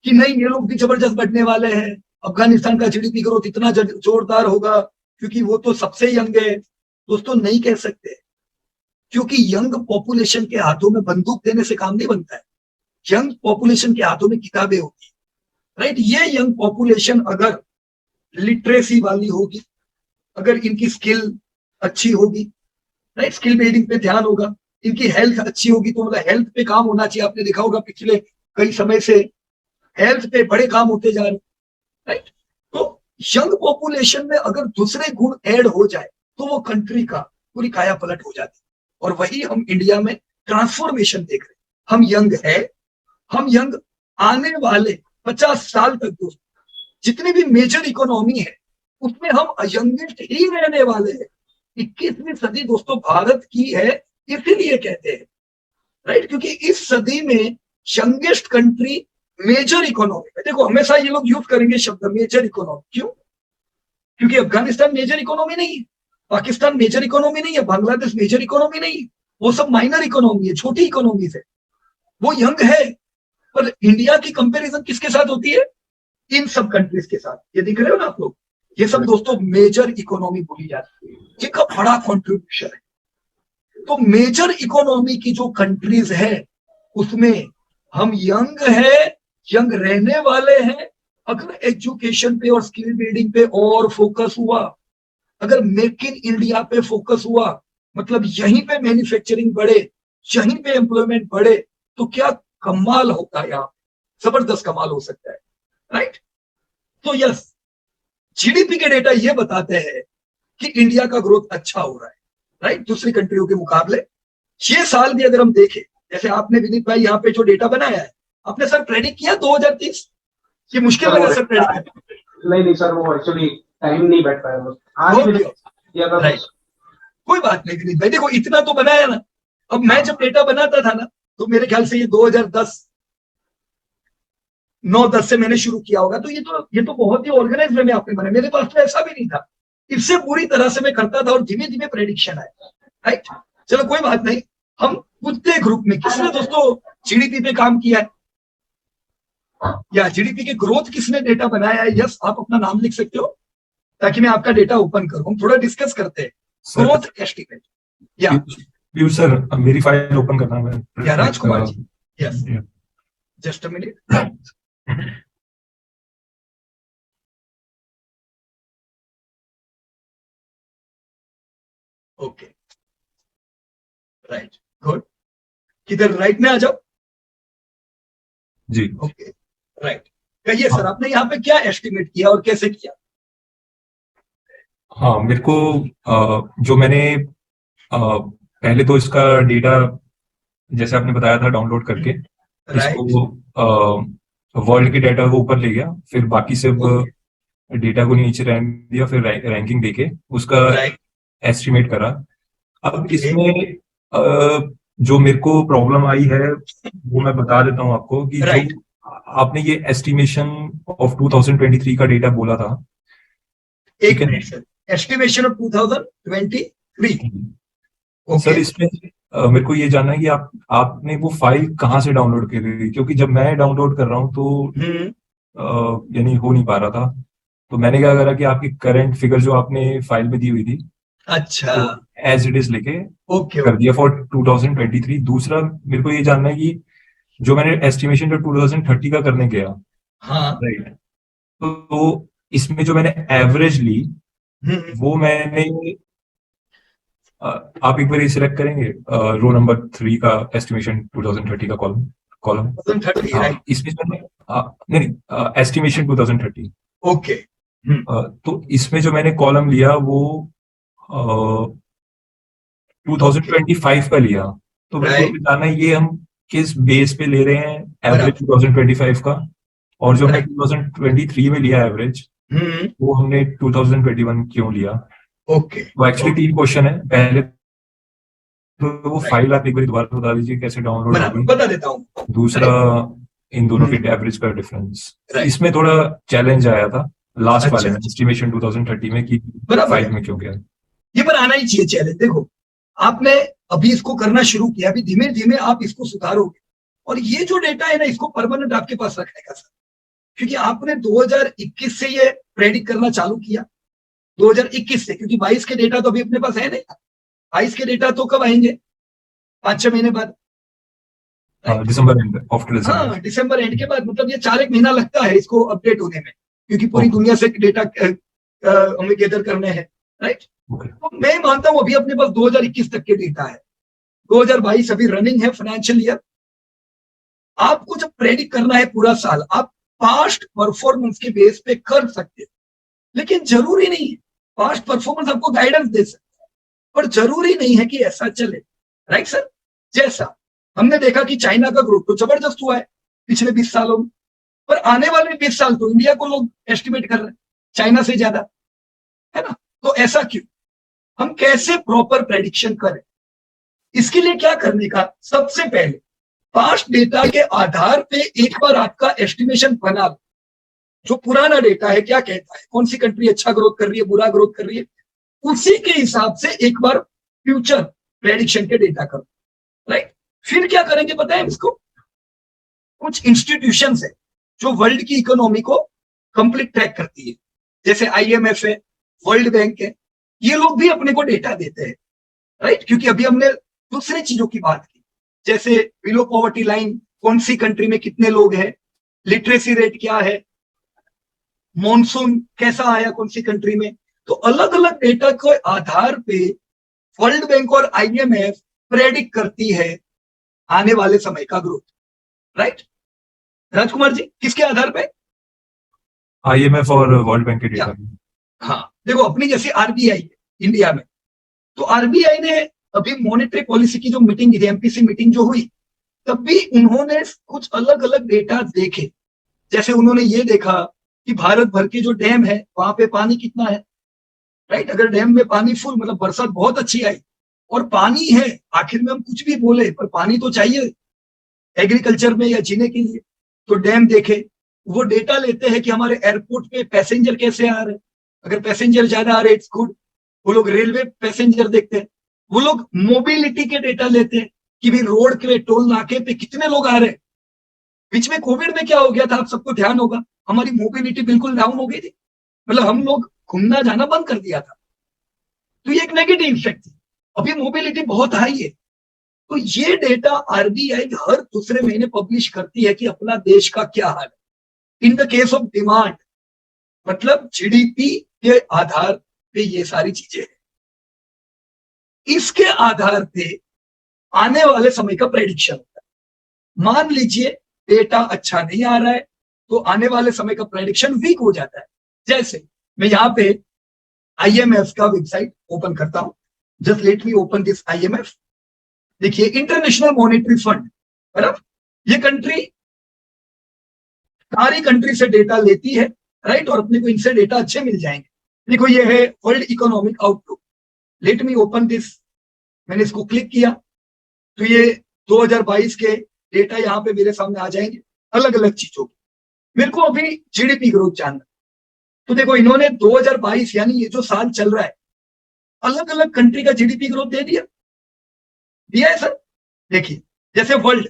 कि नहीं ये लोग भी जबरदस्त बढ़ने वाले हैं, अफगानिस्तान का जीडीपी ग्रोथ इतना जोरदार होगा क्योंकि वो तो सबसे यंग है? दोस्तों नहीं कह सकते, क्योंकि यंग पॉपुलेशन के हाथों में बंदूक देने से काम नहीं बनता है। यंग पॉपुलेशन के हाथों में किताबें होती है, राइट। ये यंग पॉपुलेशन अगर लिटरेसी वाली होगी, अगर इनकी स्किल अच्छी होगी, राइट, स्किल बिल्डिंग पे ध्यान होगा, इनकी हेल्थ अच्छी होगी, तो मतलब हेल्थ पे काम होना चाहिए। आपने देखा होगा पिछले कई समय से हेल्थ पे बड़े काम होते जा रहे हैं, राइट। तो यंग पॉपुलेशन में अगर दूसरे गुण ऐड हो जाए तो वो कंट्री का पूरी काया पलट हो जाती है। और वही हम इंडिया में ट्रांसफॉर्मेशन देख रहे हैं। हम यंग है, हम यंग आने वाले 50 साल तक दोस्तों जितनी भी मेजर इकोनॉमी है उसमें हम यंगेस्ट ही रहने वाले हैं। 21वीं सदी दोस्तों भारत की है, इसीलिए कहते हैं, राइट, क्योंकि इस सदी में यंगेस्ट कंट्री मेजर इकोनॉमी में, देखो हमेशा ये लोग यूज करेंगे शब्द मेजर इकोनॉमी। क्यों? क्योंकि अफगानिस्तान मेजर इकोनॉमी नहीं है, पाकिस्तान मेजर इकोनॉमी नहीं है, बांग्लादेश मेजर इकोनॉमी नहीं है, वो सब माइनर इकोनॉमी है, छोटी इकोनॉमी है। वो यंग है, पर इंडिया की कंपैरिजन किसके साथ होती है? इन सब कंट्रीज के साथ। ये दिख रहे हो ना आप लोग, ये सब दोस्तों मेजर इकोनॉमी बोली जाती है, जिनका बड़ा कॉन्ट्रीब्यूशन है। तो मेजर इकोनॉमी की जो कंट्रीज है उसमें हम यंग है, यंग रहने वाले हैं। अगर एजुकेशन पे और स्किल बिल्डिंग पे और फोकस हुआ, अगर मेक इन इंडिया पे फोकस हुआ, मतलब यहीं पे मैन्युफैक्चरिंग बढ़े, यहीं पे एम्प्लॉयमेंट बढ़े, तो क्या कमाल होता है, यहाँ जबरदस्त कमाल हो सकता है, राइट। तो यस, जीडीपी के डेटा ये बताते हैं कि इंडिया का ग्रोथ अच्छा हो रहा है, राइट, दूसरी कंट्रियों के मुकाबले। ये साल भी अगर हम देखें, जैसे आपने विनीत भाई यहाँ पे जो डेटा बनाया है, आपने सर प्रेडिक्ट किया 2030? ये मुश्किल लगा सर प्रेडिक्ट? नहीं सर, वो एक्चुअली टाइम नहीं बैठ पाया आज भी किया था। राइट, कोई बात नहीं विनीत भाई, देखो इतना तो बनाया ना। अब मैं जब डेटा बनाता था ना, तो मेरे ख्याल से ये 2010 9-10 से मैंने शुरू किया होगा। तो ये तो बहुत ही ऑर्गेनाइज वे में आपने बनाया। मेरे पास तो ऐसा भी नहीं था, इससे पूरी तरह से मैं करता था और धीमे धीमे प्रेडिक्शन आया, राइट। चलो कोई बात नहीं, हम पूछते ग्रुप में किसने दोस्तों जीडीपी पे काम किया है, या जीडीपी के ग्रोथ किसने डेटा बनाया है? यस, आप अपना नाम लिख सकते हो ताकि मैं आपका डेटा ओपन करूं, थोड़ा डिस्कस करते हैं ग्रोथ एस्टिमेट। या पीयूष सर, मेरी फाइल ओपन करना है। या Rajkumar ji, yes, just a minute. Okay, right, good. किधर राइट में आ जाओ जी। Okay, right. कहिए सर, आपने यहाँ पे क्या एस्टिमेट किया और कैसे किया? हाँ, मेरे को जो मैंने पहले तो इसका डेटा जैसे आपने बताया था डाउनलोड करके इसको वर्ल्ड के डाटा को ऊपर ले गया, फिर बाकी सब डेटा को नीचे रहने दिया, फिर रैंकिंग देके उसका एस्टिमेट करा। अब इसमें जो मेरे को प्रॉब्लम आई है वो मैं बता देता हूँ आपको कि जो आपने ये एस्टिमेशन ऑफ 2023 का डेटा बोला था, एक minute sir, estimation of 2023 sir, इसमें मेरे को ये जानना है कि आपने वो फाइल कहाँ से डाउनलोड की थी, क्योंकि जब मैं डाउनलोड कर रहा हूँ तो यानी हो नहीं पा रहा था, तो मैंने क्या करा कि आपकी करंट फिगर जो आपने फाइल में दी हुई थी, अच्छा, एज इट इज लेके ओके कर ओके, दिया फॉर 2023। दूसरा मेरे को ये जानना है कि जो मैंने एस्टिमेशन जो 2030 का करने गया, हाँ, राइट, तो इसमें जो मैंने एवरेज ली वो मैंने आप एक बार सिलेक्ट करेंगे रो नंबर 3 का एस्टिमेशन 2030 का कॉलम कॉलम 2030, हाँ, राइट, इसमें मैंने नहीं एस्टिमेशन 2030। ओके, तो इसमें जो मैंने कॉलम लिया वो ओके, 2025 का लिया। तो मेरे को राइट, अभी जानना है ये हम किस बेस पे ले रहे हैं एवरेज बराबर, 2025 का, और जो हमने राइट, 2023 में लिया एवरेज वो हमने 2021 क्यों लिया। ओके, तो एक्चुअली ओके, 3 क्वेश्चन है। पहले तो वो राइट, फाइल आप एक बार दोबारा बता दीजिए कैसे डाउनलोड बराबर, होगी। बता देता हूँ, दूसरा, राइट, इन दोनों के एवरेज का डिफरेंस, राइट, इसमें थोड़ा चैलेंज आया था लास्ट वाले अच्छा, में एस्टिमेशन 2030 में कि बराबर 5 है, में क्यों गया। ये पर आना ही चाहिए चैलेंज। देखो, आपने अभी इसको करना शुरू किया, अभी धीमे धीमे आप इसको सुधारोगे, और ये जो डेटा है ना, इसको परमानेंट आपके पास रखने का सर, क्योंकि आपने 2021 से ये प्रेडिक्ट करना चालू किया, 2021 से, क्योंकि 22 के डेटा तो अभी अपने पास है नहीं, 22 के डेटा तो कब आएंगे, 5-6 महीने बाद, right, December and after December. हाँ, दिसंबर एंड के बाद, मतलब ये 4 एक महीना लगता है इसको अपडेट होने में, क्योंकि पूरी ओके दुनिया से डेटा हमें गैदर करने हैं, राइट। ओके। तो मैं मानता हूं अभी अपने पास 2021 तक के डेटा है, 2022 अभी रनिंग है फाइनेंशियल ईयर। आपको जब प्रेडिक्ट करना है पूरा साल, आप पास्ट परफॉर्मेंस के बेस पे कर सकते हो, लेकिन जरूरी नहीं है। पास्ट परफॉर्मेंस आपको गाइडेंस दे सकता है, पर जरूरी नहीं है कि ऐसा चले, राइट सर। जैसा हमने देखा कि चाइना का ग्रोथ तो जबरदस्त हुआ है पिछले 20 सालों में, पर आने वाले 20 साल तो इंडिया को लोग एस्टिमेट कर रहे हैं चाइना से ज्यादा, है ना। तो ऐसा क्यों, हम कैसे प्रॉपर प्रेडिक्शन करें, इसके लिए क्या करने का, सबसे पहले पास्ट डेटा के आधार पे एक बार आपका एस्टिमेशन बना लो। जो पुराना डेटा है क्या कहता है, कौन सी कंट्री अच्छा ग्रोथ कर रही है, बुरा ग्रोथ कर रही है, उसी के हिसाब से एक बार फ्यूचर प्रेडिक्शन के डेटा करो, राइट। फिर क्या करेंगे पता है इसको, कुछ इंस्टीट्यूशंस है जो वर्ल्ड की इकोनॉमी को कंप्लीट ट्रैक करती है, जैसे IMF है, वर्ल्ड बैंक है, ये लोग भी अपने को डेटा देते हैं, राइट। क्योंकि अभी हमने दूसरी चीजों की बात की, जैसे बिलो पॉवर्टी लाइन कौन सी कंट्री में कितने लोग हैं, लिटरेसी रेट क्या है, मॉनसून कैसा आया कौन सी कंट्री में। तो अलग अलग डेटा के आधार पे वर्ल्ड बैंक और IMF प्रेडिक्ट करती है आने वाले समय का ग्रोथ, राइट। राजकुमार जी, किसके आधार पे, IMF और वर्ल्ड बैंक के क्या, डेटा। हाँ, देखो अपनी जैसी RBI है इंडिया में, तो RBI ने अभी मॉनेटरी पॉलिसी की जो मीटिंग थी, MPC मीटिंग जो हुई, तब भी उन्होंने कुछ अलग अलग डेटा देखे। जैसे उन्होंने ये देखा कि भारत भर के जो डैम है वहां पे पानी कितना है, राइट। अगर डैम में पानी फुल, मतलब बरसात बहुत अच्छी आई और पानी है, आखिर में हम कुछ भी बोले पर पानी तो चाहिए एग्रीकल्चर में या जीने के लिए, तो डैम देखे। वो डेटा लेते हैं कि हमारे एयरपोर्ट पे पैसेंजर कैसे आ रहे हैं, अगर पैसेंजर ज्यादा आ रहे इट्स गुड। वो लोग रेलवे पैसेंजर देखते हैं, वो लोग मोबिलिटी के डेटा लेते हैं कि भाई रोड के टोल नाके पे कितने लोग आ रहे हैं। बीच में कोविड में क्या हो गया था, आप सबको ध्यान होगा, हमारी मोबिलिटी बिल्कुल डाउन हो गई थी, मतलब हम लोग घूमना जाना बंद कर दिया था, तो ये एक नेगेटिव इफेक्ट थी। अभी मोबिलिटी बहुत हाई है, तो ये डेटा RBI हर दूसरे महीने पब्लिश करती है कि अपना देश का क्या हाल है। In the case of demand, मतलब GDP के आधार पे ये सारी चीजें हैं, इसके आधार पे आने वाले समय का प्रेडिक्शन होता है। मान लीजिए डेटा अच्छा नहीं आ रहा है, तो आने वाले समय का प्रेडिक्शन वीक हो जाता है। जैसे मैं यहाँ पे IMF का वेबसाइट ओपन करता हूं, just let me open this IMF। देखिए, इंटरनेशनल मॉनेटरी फंड, बराबर, ये कंट्री सारी कंट्री से डेटा लेती है, राइट, और अपने को इनसे डेटा अच्छे मिल जाएंगे। देखो ये है world economic outlook, let me open this. मैंने इसको क्लिक किया तो ये 2022 के डेटा यहाँ पे मेरे सामने आ जाएंगे, अलग अलग चीजों की। मेरे को अभी GDP ग्रोथ जानना, तो देखो इन्होंने 2022 यानी ये जो साल चल रहा है, अलग अलग कंट्री का GDP ग्रोथ दे दिया, दिया है सर। देखिए, जैसे वर्ल्ड,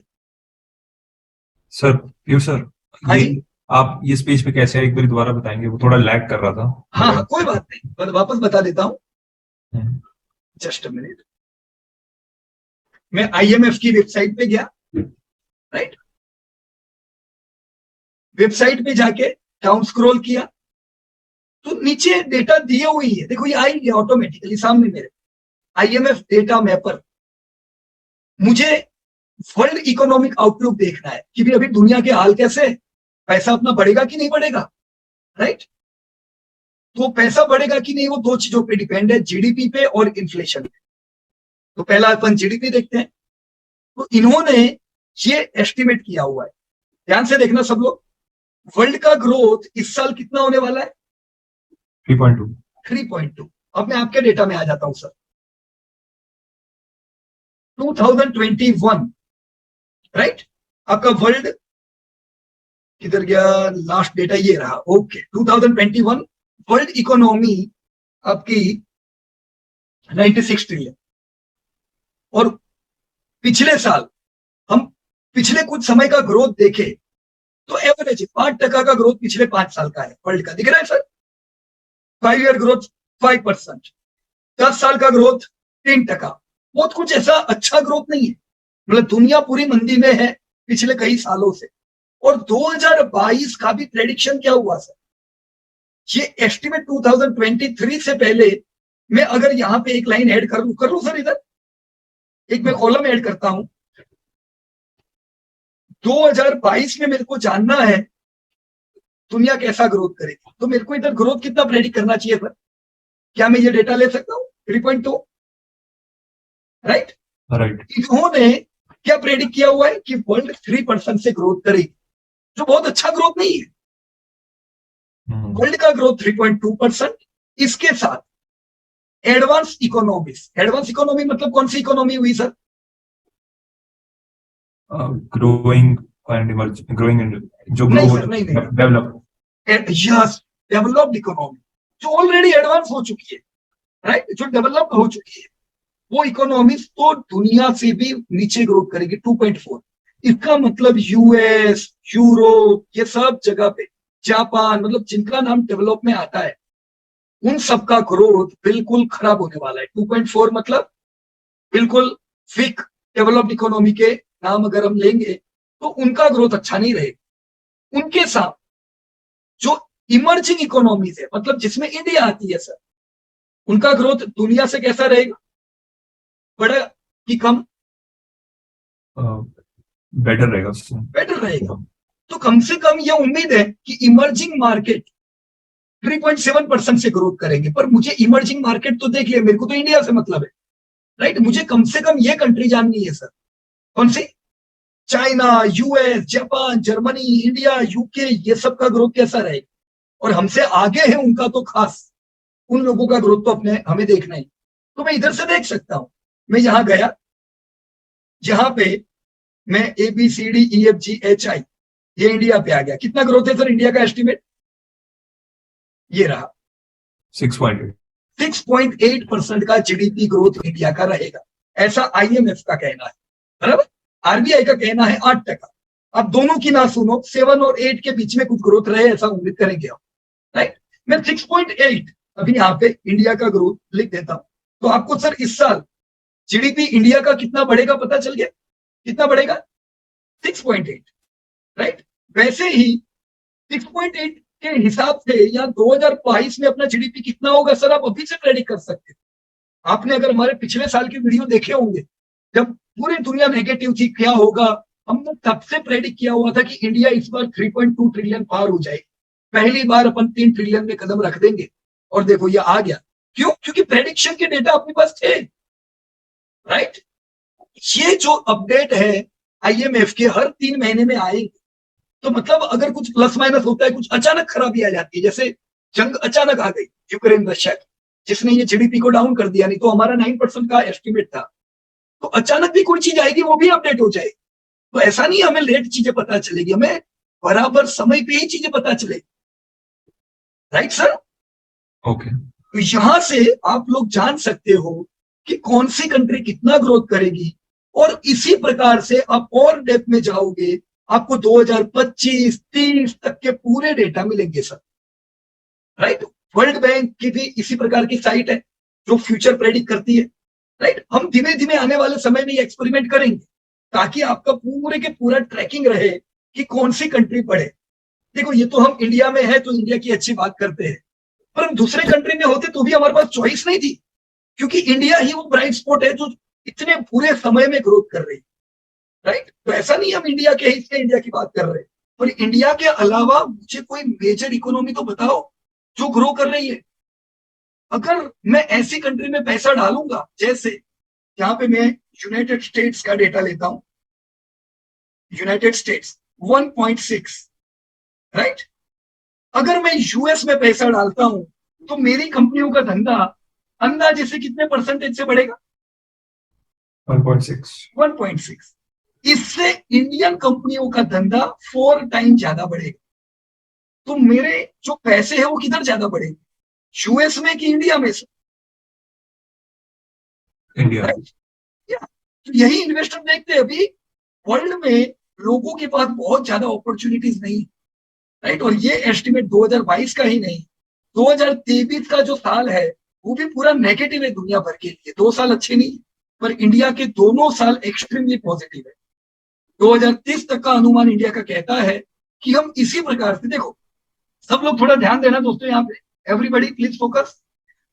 सर, पीयूष सर, हाँ ये जी, आप ये पेज पे कैसे है एक बार दोबारा बताएंगे, वो थोड़ा लैग कर रहा था। हाँ हाँ कोई बात नहीं, पर वापस बता देता हूँ, हम्म, जस्ट अ मिनट। मैं IMF की वेबसाइट पे गया, राइट, वेबसाइट पे जाके डाउन स्क्रॉल किया तो नीचे डेटा दिए हुई है, देखो ये आई गया ऑटोमेटिकली सामने मेरे, IMF डेटा मैपर। मुझे वर्ल्ड इकोनॉमिक आउटलुक देखना है कि भी अभी दुनिया के हाल कैसे है, पैसा अपना बढ़ेगा कि नहीं बढ़ेगा, राइट। तो पैसा बढ़ेगा कि नहीं वो दो चीजों पे डिपेंड है, GDP पे और इन्फ्लेशन पे। तो पहला अपन GDP देखते हैं। तो इन्होंने ये एस्टिमेट किया हुआ है, ध्यान से देखना सब लोग, वर्ल्ड का ग्रोथ इस साल कितना होने वाला है? 3.2। 3.2। अब मैं आपके डेटा में आ जाता हूं सर, 2021, राइट, आपका वर्ल्ड किधर गया, लास्ट डेटा ये रहा, ओके। 2021 वर्ल्ड इकोनॉमी आपकी 96 ट्रिलियन, और पिछले साल हम पिछले कुछ समय का ग्रोथ देखे तो एवरेज 5% का ग्रोथ पिछले 5 साल का है वर्ल्ड का, दिख रहा है सर, 5 ईयर ग्रोथ 5%, 10 साल का ग्रोथ 3%। बहुत कुछ ऐसा अच्छा ग्रोथ नहीं है, मतलब दुनिया पूरी मंदी में है पिछले कई सालों से। और 2022 का भी प्रेडिक्शन क्या हुआ सर, ये एस्टिमेट 2023 से पहले मैं अगर यहां पे एक लाइन ऐड कर लूं सर, इधर एक मैं कॉलम ऐड करता हूं, 2022 में मेरे को जानना है दुनिया कैसा ग्रोथ करेगी, तो मेरे को इधर ग्रोथ कितना प्रेडिक्ट करना चाहिए सर, क्या मैं ये डेटा ले सकता हूं 3.2, राइट। राइट। इन्होंने क्या प्रेडिक्ट किया हुआ है कि वर्ल्ड 3% से ग्रोथ करेगी, जो बहुत अच्छा ग्रोथ नहीं है। वर्ल्ड का ग्रोथ 3.2%। इसके साथ एडवांस इकोनॉमी मतलब कौन सी इकोनॉमी हुई sir? Growing and emerging, growing and जो नहीं ग्रो सर, नहीं डेवलप, यस, डेवलप्ड इकोनॉमी, जो ऑलरेडी एडवांस हो चुकी है, राइट, जो डेवलप्ड हो चुकी है, वो इकोनॉमीज तो दुनिया से भी नीचे ग्रोथ करेगी 2.4। इसका मतलब US, यूरोप, ये सब जगह पे, जापान, मतलब जिनका नाम डेवलप में आता है उन सबका ग्रोथ बिल्कुल खराब होने वाला है। 2.4 मतलब बिल्कुल वीक डेवलप्ड इकोनॉमी के नाम अगर हम लेंगे तो उनका ग्रोथ अच्छा नहीं रहेगा। उनके साथ जो इमर्जिंग इकोनॉमीज है, मतलब जिसमें इंडिया आती है सर, उनका ग्रोथ दुनिया से कैसा रहेगा, बड़ा कि कम? बेटर रहेगा उससे। बेटर रहेगा। तो कम से कम ये उम्मीद है कि इमर्जिंग मार्केट 3.7% से ग्रोथ करेंगे। पर मुझे इमर्जिंग मार्केट तो देख लिया, मेरे को तो इंडिया से मतलब है, राइट। मुझे कम से कम ये कंट्री जाननी है सर, कौन सी? China, US, Japan, Germany, India, UK, ये सब का ग्रोथ कैसा रहेगा, और हमसे आगे है उनका तो खास, उन लोगों का ग्रोथ तो अपने हमें देखना है। तो मैं इधर से देख सकता हूं, मैं यहां गया, जहां पे मैं ABCDEFGHI, ये इंडिया पे आ गया। कितना ग्रोथ है सर इंडिया का एस्टिमेट? ये रहा 6.8। 6.8% का GDP ग्रोथ इंडिया का रहेगा, ऐसा IMF का कहना है, बराबर। RBI का कहना है 8%। अब दोनों की ना सुनो, 7 और 8 के बीच में कुछ ग्रोथ रहे ऐसा उम्मीद करेंगे हम, राइट। मैं 6.8 अभी यहाँ पे इंडिया का ग्रोथ लिख देता हूं, तो आपको सर इस साल GDP इंडिया का कितना बढ़ेगा पता चल गया, कितना बढ़ेगा? 6.8, राइट। वैसे ही 6.8 के हिसाब से या 2022 में अपना GDP कितना होगा सर, आप अभी से प्रेडिक्ट कर सकते हैं। आपने अगर हमारे पिछले साल के वीडियो देखे होंगे, जब पूरी दुनिया नेगेटिव थी क्या होगा, हमने तब से प्रेडिक्ट किया हुआ था कि इंडिया इस बार 3.2 ट्रिलियन पार हो जाएगी, पहली बार अपन 3 ट्रिलियन में कदम रख देंगे। और देखो ये आ गया, क्यों? क्योंकि प्रेडिक्शन के डेटा अपने पास थे, राइट। ये जो अपडेट है IMF के हर 3 महीने में आएंगे, तो मतलब अगर कुछ प्लस माइनस होता है, कुछ अचानक खराबी आ जाती है, जैसे जंग अचानक आ गई यूक्रेन रशिया की, जिसने ये GDP को डाउन कर दिया, नहीं तो हमारा 9% का एस्टिमेट था, तो अचानक भी कोई चीज आएगी वो भी अपडेट हो जाएगी। तो ऐसा नहीं हमें लेट चीजें पता चलेगी, हमें बराबर समय पे ही चीजें पता चलेगी, राइट सर। ओके। तो यहां से आप लोग जान सकते हो कि कौन सी कंट्री कितना ग्रोथ करेगी, और इसी प्रकार से आप और डेप्थ में जाओगे, आपको 2025-30 तक के पूरे डेटा मिलेंगे सर, राइट। वर्ल्ड बैंक की भी इसी प्रकार की साइट है जो फ्यूचर प्रेडिक्ट करती है, राइट। हम धीमे धीमे आने वाले समय में ये एक्सपेरिमेंट करेंगे ताकि आपका पूरे के पूरा ट्रैकिंग रहे कि कौन सी कंट्री बढ़े। देखो ये तो हम इंडिया में है तो इंडिया की अच्छी बात करते हैं, पर हम दूसरे कंट्री में होते तो भी हमारे पास चॉइस नहीं थी, क्योंकि इंडिया ही वो ब्राइट स्पॉट है जो इतने पूरे समय में ग्रोथ कर रही है, राइट। तो ऐसा नहीं हम इंडिया के हिस्से इंडिया की बात कर रहे हैं, पर इंडिया के अलावा मुझे कोई मेजर इकोनॉमी तो बताओ जो ग्रो कर रही है। अगर मैं ऐसी कंट्री में पैसा डालूंगा, जैसे यहाँ पे मैं यूनाइटेड स्टेट्स का डेटा लेता हूं, यूनाइटेड स्टेट्स 1.6, राइट। अगर मैं यूएस में पैसा डालता हूं तो मेरी कंपनियों का धंधा अंदाजे से कितने परसेंटेज से बढ़ेगा? 1.6। इससे इंडियन कंपनियों का धंधा 4 टाइम ज्यादा बढ़ेगा। तो मेरे जो पैसे हैं वो किधर ज्यादा बढ़ेंगे, यूएस में कि इंडिया में से? इंडिया। तो यही इन्वेस्टर देखते हैं। अभी वर्ल्ड में लोगों के पास बहुत ज्यादा अपॉर्चुनिटीज नहीं, राइट। और ये एस्टिमेट 2022 का ही नहीं, 2023 का जो साल है वो भी पूरा नेगेटिव है दुनिया भर के लिए। 2 साल अच्छे नहीं, पर इंडिया के दोनों साल एक्सट्रीमली पॉजिटिव है। 2030 तक का अनुमान इंडिया का कहता है कि हम इसी प्रकार से, देखो सब लोग थोड़ा ध्यान देना दोस्तों, यहाँ पे एवरीबॉडी प्लीज फोकस।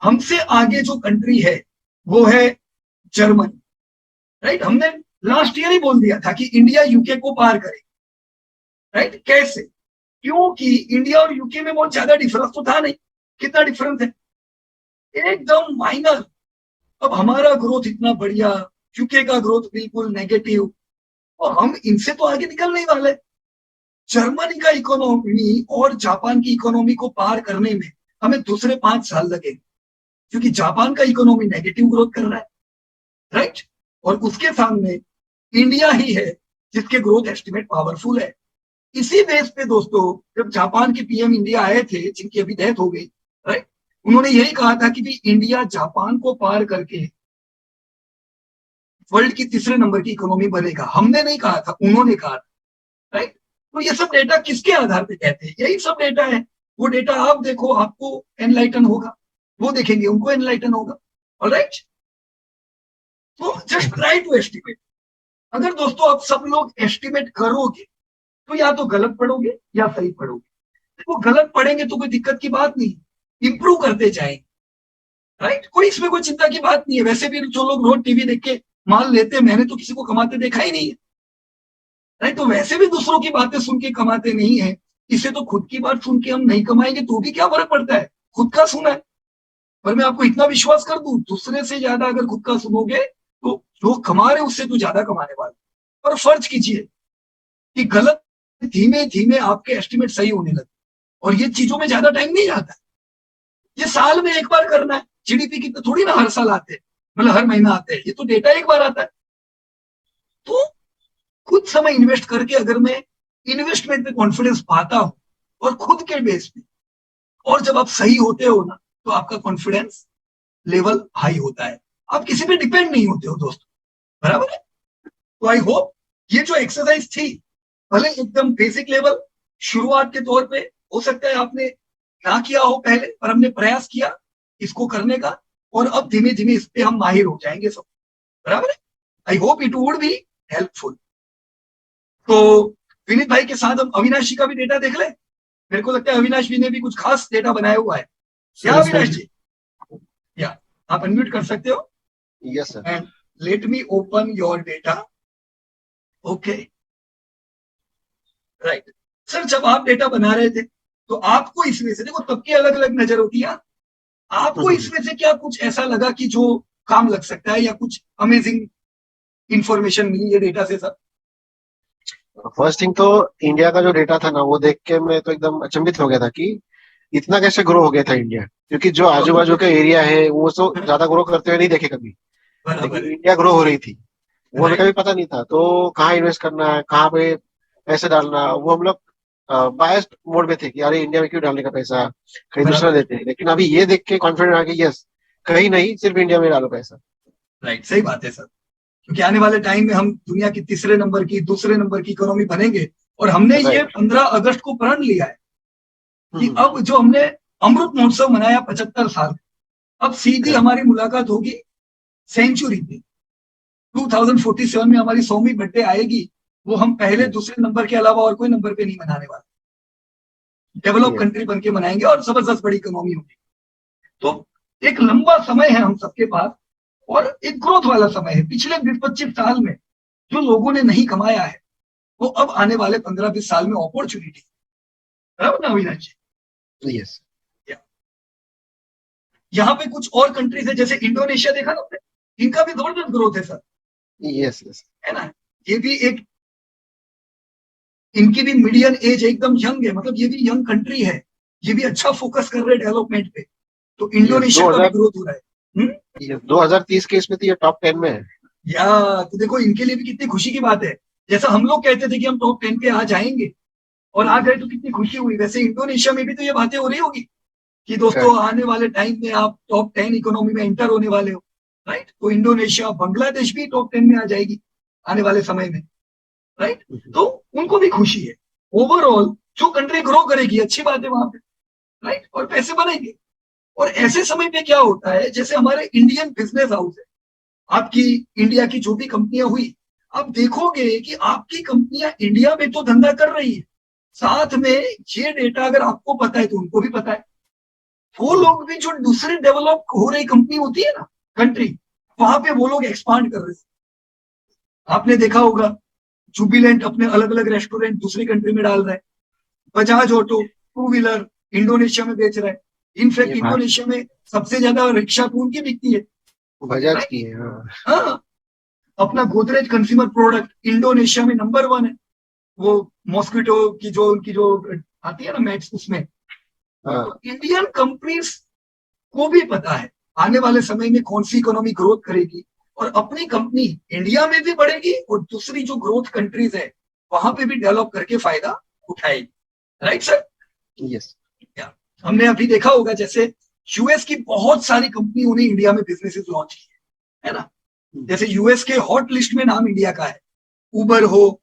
हमसे आगे जो कंट्री है वो है जर्मनी, राइट। हमने लास्ट ईयर ही बोल दिया था कि इंडिया यूके को पार करे, राइट। कैसे? क्योंकि इंडिया और यूके में बहुत ज्यादा डिफरेंस तो था नहीं। कितना डिफरेंस है? एकदम माइनर। अब हमारा ग्रोथ इतना बढ़िया, यूके का ग्रोथ बिल्कुल नेगेटिव, और हम इनसे तो आगे निकल नहीं वाले। जर्मनी का इकोनॉमी और जापान की इकोनॉमी को पार करने में हमें दूसरे 5 साल लगे, क्योंकि जापान का इकोनॉमी नेगेटिव ग्रोथ कर रहा है, राइट। और उसके सामने इंडिया ही है जिसके ग्रोथ एस्टिमेट पावरफुल है। इसी बेस पे दोस्तों, जब जापान के पीएम इंडिया आए थे, जिनकी अभी डेथ हो गई, राइट, उन्होंने यही कहा था कि भी इंडिया जापान को पार करके वर्ल्ड की 3रे नंबर की इकोनॉमी बनेगा। हमने नहीं कहा था, उन्होंने कहा था, राइट। तो ये सब डेटा किसके आधार पे कहते हैं? यही सब डेटा है। वो डेटा आप देखो, आपको एनलाइटन होगा, वो देखेंगे उनको एनलाइटन होगा, ऑलराइट। तो जस्ट ट्राई टू एस्टिमेट। अगर दोस्तों आप सब लोग एस्टिमेट करोगे तो या तो गलत पढ़ोगे या सही पढ़ोगे। वो गलत पढ़ेंगे तो कोई दिक्कत की बात नहीं, इंप्रूव करते जाएंगे, राइट। कोई इसमें कोई चिंता की बात नहीं है। वैसे भी जो लोग रोज टीवी देख के माल लेते हैं, मैंने तो किसी को कमाते देखा ही नहीं है, राइट। तो वैसे भी दूसरों की बातें सुन के कमाते नहीं है, इससे तो खुद की बात सुन के हम नहीं कमाएंगे तो भी क्या फर्क पड़ता है, खुद का सुना है। पर मैं आपको इतना विश्वास कर दूं, दूसरे से ज्यादा अगर खुद का सुनोगे तो जो कमा रहे उससे तो ज्यादा कमाने वाले। पर फर्ज कीजिए कि गलत धीमे धीमे आपके एस्टिमेट सही होने लगे, और ये चीजों में ज्यादा टाइम नहीं जाता है। ये साल में एक बार करना है। जीडीपी की तो थोड़ी ना हर साल आते हैं, मतलब हर महीना आते हैं, ये तो डेटा एक बार आता है। तो कुछ समय इन्वेस्ट करके अगर मैं इन्वेस्टमेंट पे कॉन्फिडेंस पाता हूं और खुद के बेस पे, और जब आप सही होते हो ना तो आपका कॉन्फिडेंस लेवल हाई होता है, आप किसी पे डिपेंड नहीं होते हो दोस्तों, बराबर है। तो आई होप ये जो एक्सरसाइज थी, भले एकदम बेसिक लेवल शुरुआत के तौर पे हो सकता है आपने ना किया हो पहले, पर हमने प्रयास किया इसको करने का, और अब धीमे धीमे इस पे हम माहिर हो जाएंगे सब, बराबर है। I hope it would be helpful. तो विनीत भाई के साथ हम अविनाश जी का भी डेटा देख ले। मेरे को लगता है अविनाश जी ने भी कुछ खास डेटा बनाया हुआ है, क्या अविनाश जी? या आप अनम्यूट कर सकते हो? Yes sir. And let me open your data. Okay, right. Sir जब आप डेटा बना रहे थे तो आपको इसमें से, देखो सबकी अलग अलग नजर होती है, आपको इसमें से क्या कुछ ऐसा लगा कि जो काम लग सकता है, या कुछ अमेजिंग इंफॉर्मेशन मिली है डेटा से? सर फर्स्ट थिंग तो इंडिया का जो डेटा था ना, वो देख के मैं तो एकदम अचंभित हो गया था कि इतना कैसे ग्रो हो गया था इंडिया, क्योंकि जो आजू बाजू का एरिया है वो तो ज्यादा ग्रो करते हुए नहीं देखे कभी, लेकिन इंडिया ग्रो हो रही थी वो हमें कभी पता नहीं था। तो कहाँ इन्वेस्ट करना है, कहाँ पे पैसे डालना, वो हम लोग बायस्ड मोड में थे कि अरे इंडिया में क्यों डालने का पैसा, कहीं दूसरा देते हैं। लेकिन अभी ये देख के कॉन्फिडेंट आ गया, यस कहीं नहीं, सिर्फ इंडिया में डालो पैसा। राइट, सही बात है सर, क्योंकि आने वाले टाइम में हम दुनिया की 3रे नंबर की, 2रे नंबर की इकोनॉमी बनेंगे, और हमने ये Right. 15 अगस्त को प्रण लिया है कि हम्म, अब जो हमने अमृत महोत्सव मनाया 75 साल, अब सीधी Correct. हमारी मुलाकात होगी सेंचुरी पे। 2047 में हमारी 100वीं बर्थडे आएगी, वो हम पहले दूसरे नंबर के अलावा और कोई नंबर पे नहीं मनाने वाले, डेवलप Yeah. कंट्री बन के मनाएंगे और जबरदस्त बड़ी इकोनॉमी होगी। तो एक लंबा समय है हम सबके पास और एक ग्रोथ वाला समय है। पिछले 20-25 साल में जो लोगों ने नहीं कमाया है वो अब आने वाले 15-20 साल में अपॉर्चुनिटी, बराबर ना अविनाश जी? Yes. यहाँ पे कुछ और कंट्रीज है जैसे इंडोनेशिया, देखा ना आपने, इनका भी जबरदस्त ग्रोथ है सर, Yes. Yes. है ना? ये भी एक, इनकी भी मीडियन एज एकदम यंग है, मतलब ये भी यंग कंट्री है, ये भी अच्छा फोकस कर रहे हैं डेवलपमेंट पे, तो इंडोनेशिया का भी ग्रोथ हो रहा है। Yes. 2030 के इसमें तो ये टॉप 10 में है। या तो देखो इनके लिए भी कितनी खुशी की बात है, जैसा हम लोग कहते थे कि हम टॉप 10 पे आ जाएंगे और आ गए तो कितनी खुशी हुई, वैसे इंडोनेशिया में भी तो ये बातें हो रही होगी कि दोस्तों आने वाले टाइम में आप टॉप 10 इकोनॉमी में एंटर होने वाले हो, राइट? तो इंडोनेशिया, बांग्लादेश भी टॉप 10 में आ जाएगी आने वाले समय में, राइट? तो उनको भी खुशी है। ओवरऑल जो कंट्री ग्रो करेगी अच्छी बात है वहां पे, राइट? और पैसे बनेंगे। और ऐसे समय पे क्या होता है, जैसे हमारे इंडियन बिजनेस हाउस है, आपकी इंडिया की जो भी कंपनियां हुई, आप देखोगे कि आपकी कंपनियां इंडिया में तो धंधा कर रही है, साथ में ये डेटा अगर आपको पता है तो उनको भी पता है, वो लोग भी जो दूसरे डेवलप हो रही कंपनी होती है ना कंट्री, वहां पे वो लोग एक्सपांड कर रहे हैं। आपने देखा होगा जुबिलेंट अपने अलग अलग रेस्टोरेंट दूसरी कंट्री में डाल रहा है, Bajaj auto two wheeler Indonesia में बेच रहा है, इनफैक्ट ये बात इंडोनेशिया में सबसे ज्यादा रिक्शा तो उनकी बिकती है, बजाज राइट? की है। हाँ। हाँ, अपना गोदरेज कंज्यूमर प्रोडक्ट इंडोनेशिया में नंबर 1 है, वो मॉस्किटो की जो उनकी जो आती है ना मैट्स, उसमें। हाँ। तो इंडियन कंपनीज को भी पता है आने वाले समय में कौन सी इकोनॉमी ग्रोथ करेगी और अपनी कंपनी इंडिया में भी बढ़ेगी और दूसरी जो ग्रोथ कंट्रीज है वहां पे भी डेवलप करके फायदा उठाएगी, राइट सर? यस। हमने अभी देखा होगा जैसे यूएस की बहुत सारी कंपनियों ने इंडिया में बिजनेसेस लॉन्च किए, है ना? जैसे यूएस के हॉट लिस्ट में नाम इंडिया का है, उबर हो,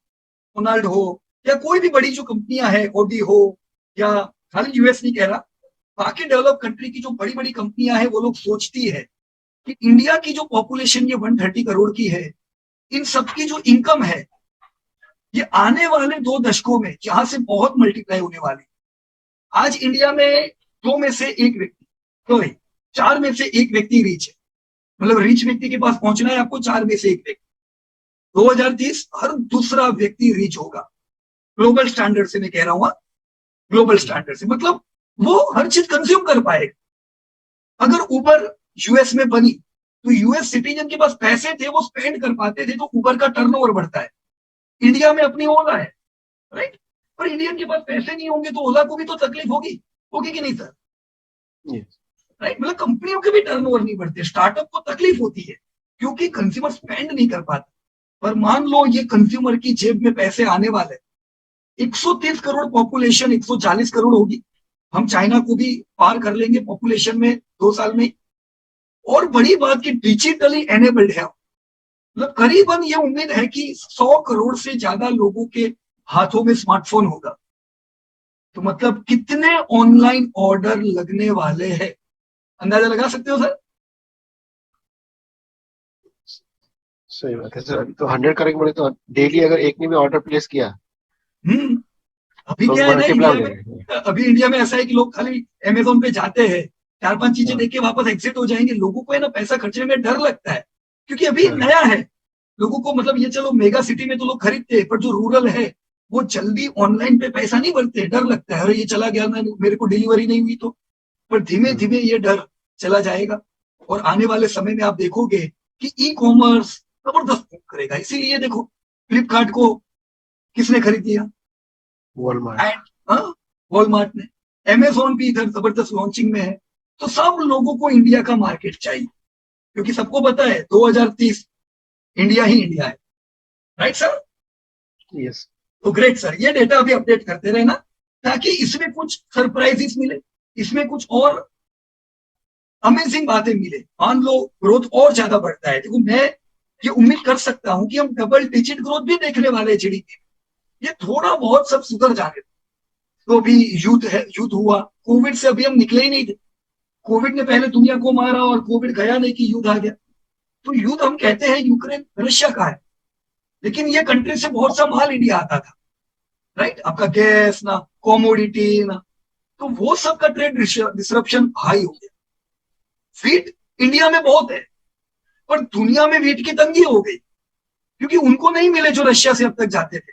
डोनाल्ड हो, या कोई भी बड़ी जो कंपनियां हैं, ऑडी हो, या खाली यूएस नहीं कह रहा, बाकी डेवलप कंट्री की जो बड़ी बड़ी कंपनियां हैं वो लोग सोचती है कि इंडिया की जो पॉपुलेशन ये 130 करोड़ की है, इन सबकी जो इनकम है ये आने वाले 2 दशकों में यहां से बहुत मल्टीप्लाई होने वाली। आज इंडिया में 2 में से 1 व्यक्ति, सॉरी 4 में से 1 व्यक्ति रीच है, मतलब रीच व्यक्ति के पास पहुंचना है आपको 4 में से 1 व्यक्ति। 2030 हर दूसरा व्यक्ति रीच होगा, ग्लोबल स्टैंडर्ड से मैं कह रहा हूं, ग्लोबल स्टैंडर्ड से मतलब वो हर चीज कंज्यूम कर पाएगा। अगर उबर यूएस में बनी तो यूएस सिटीजन के पास पैसे थे, वो स्पेंड कर पाते थे, तो उबर का टर्नओवर बढ़ता है। इंडिया में अपनी ओला है, राइट? पर इंडियन के पास पैसे नहीं होंगे तो ओला को भी तो तकलीफ होगी, होगी कि नहीं सर? राइट? मतलब कंपनियों के भी टर्नओवर नहीं बढ़ते, स्टार्टअप को तकलीफ होती है क्योंकि कंज्यूमर स्पेंड नहीं कर पाता। पर मान लो ये कंज्यूमर की जेब में पैसे आने वाले, 130 करोड़ पॉपुलेशन 140 करोड़ होगी, हम चाइना को भी पार कर लेंगे पॉपुलेशन में 2 साल में। और बड़ी बात कि डिजिटली एनेबल्ड है, मतलब करीबन ये उम्मीद है कि 100 करोड़ से ज्यादा लोगों के हाथों में स्मार्टफोन होगा, तो मतलब कितने ऑनलाइन ऑर्डर लगने वाले हैं, अंदाजा लगा सकते हो सर? सही बात है सर। अभी तो 100 करेंगे बोले तो डेली अगर एक ने भी ऑर्डर प्लेस किया अभी तो क्या है ना multiply इंडिया हो में, जाएगा। अभी इंडिया में ऐसा है कि लोग खाली अमेजोन पे जाते हैं, 4-5 चीजें देख के वापस एग्जिट हो जाएंगे। लोगों को है ना पैसा खर्चने में डर लगता है क्योंकि अभी नया है लोगों को, मतलब ये चलो मेगा सिटी में तो लोग खरीदते हैं, पर जो रूरल है वो जल्दी ऑनलाइन पे पैसा नहीं भरते, डर लगता है अरे ये चला गया, मेरे को डिलीवरी नहीं हुई तो। पर धीमे धीमे ये डर चला जाएगा और आने वाले समय में आप देखोगे कि ई कॉमर्स जबरदस्त मूव करेगा। इसीलिए देखो फ्लिपकार्ट को किसने खरीद लिया? वॉलमार्ट ने। अमेजोन भी इधर जबरदस्त लॉन्चिंग में है। तो सब लोगों को इंडिया का मार्केट चाहिए क्योंकि सबको पता है 2030 इंडिया ही इंडिया है, राइट सर? यस। तो ग्रेट सर, ये डेटा अभी अपडेट करते रहना ताकि इसमें कुछ सरप्राइजेस मिले, इसमें कुछ और अमेजिंग बातें मिले। मान लो ग्रोथ और ज्यादा बढ़ता है, देखो मैं ये उम्मीद कर सकता हूं कि हम डबल डिजिट ग्रोथ भी देखने वाले हैं जीडीपी, ये थोड़ा बहुत सब सुधर जाने, तो अभी युद्ध है, युद्ध हुआ, कोविड से अभी हम निकले ही नहीं थे, कोविड ने पहले दुनिया को मारा और कोविड गया नहीं कि युद्ध आ गया। तो युद्ध हम कहते हैं यूक्रेन रशिया का है, लेकिन ये कंट्री से बहुत सा माल इंडिया आता था, राइट, आपका गैस ना, कॉमोडिटी ना, तो वो सब का ट्रेड डिसरप्शन हाई हो गया। व्हीट इंडिया में बहुत है, पर दुनिया में व्हीट की तंगी हो गई, क्योंकि उनको नहीं मिले जो रशिया से अब तक जाते थे,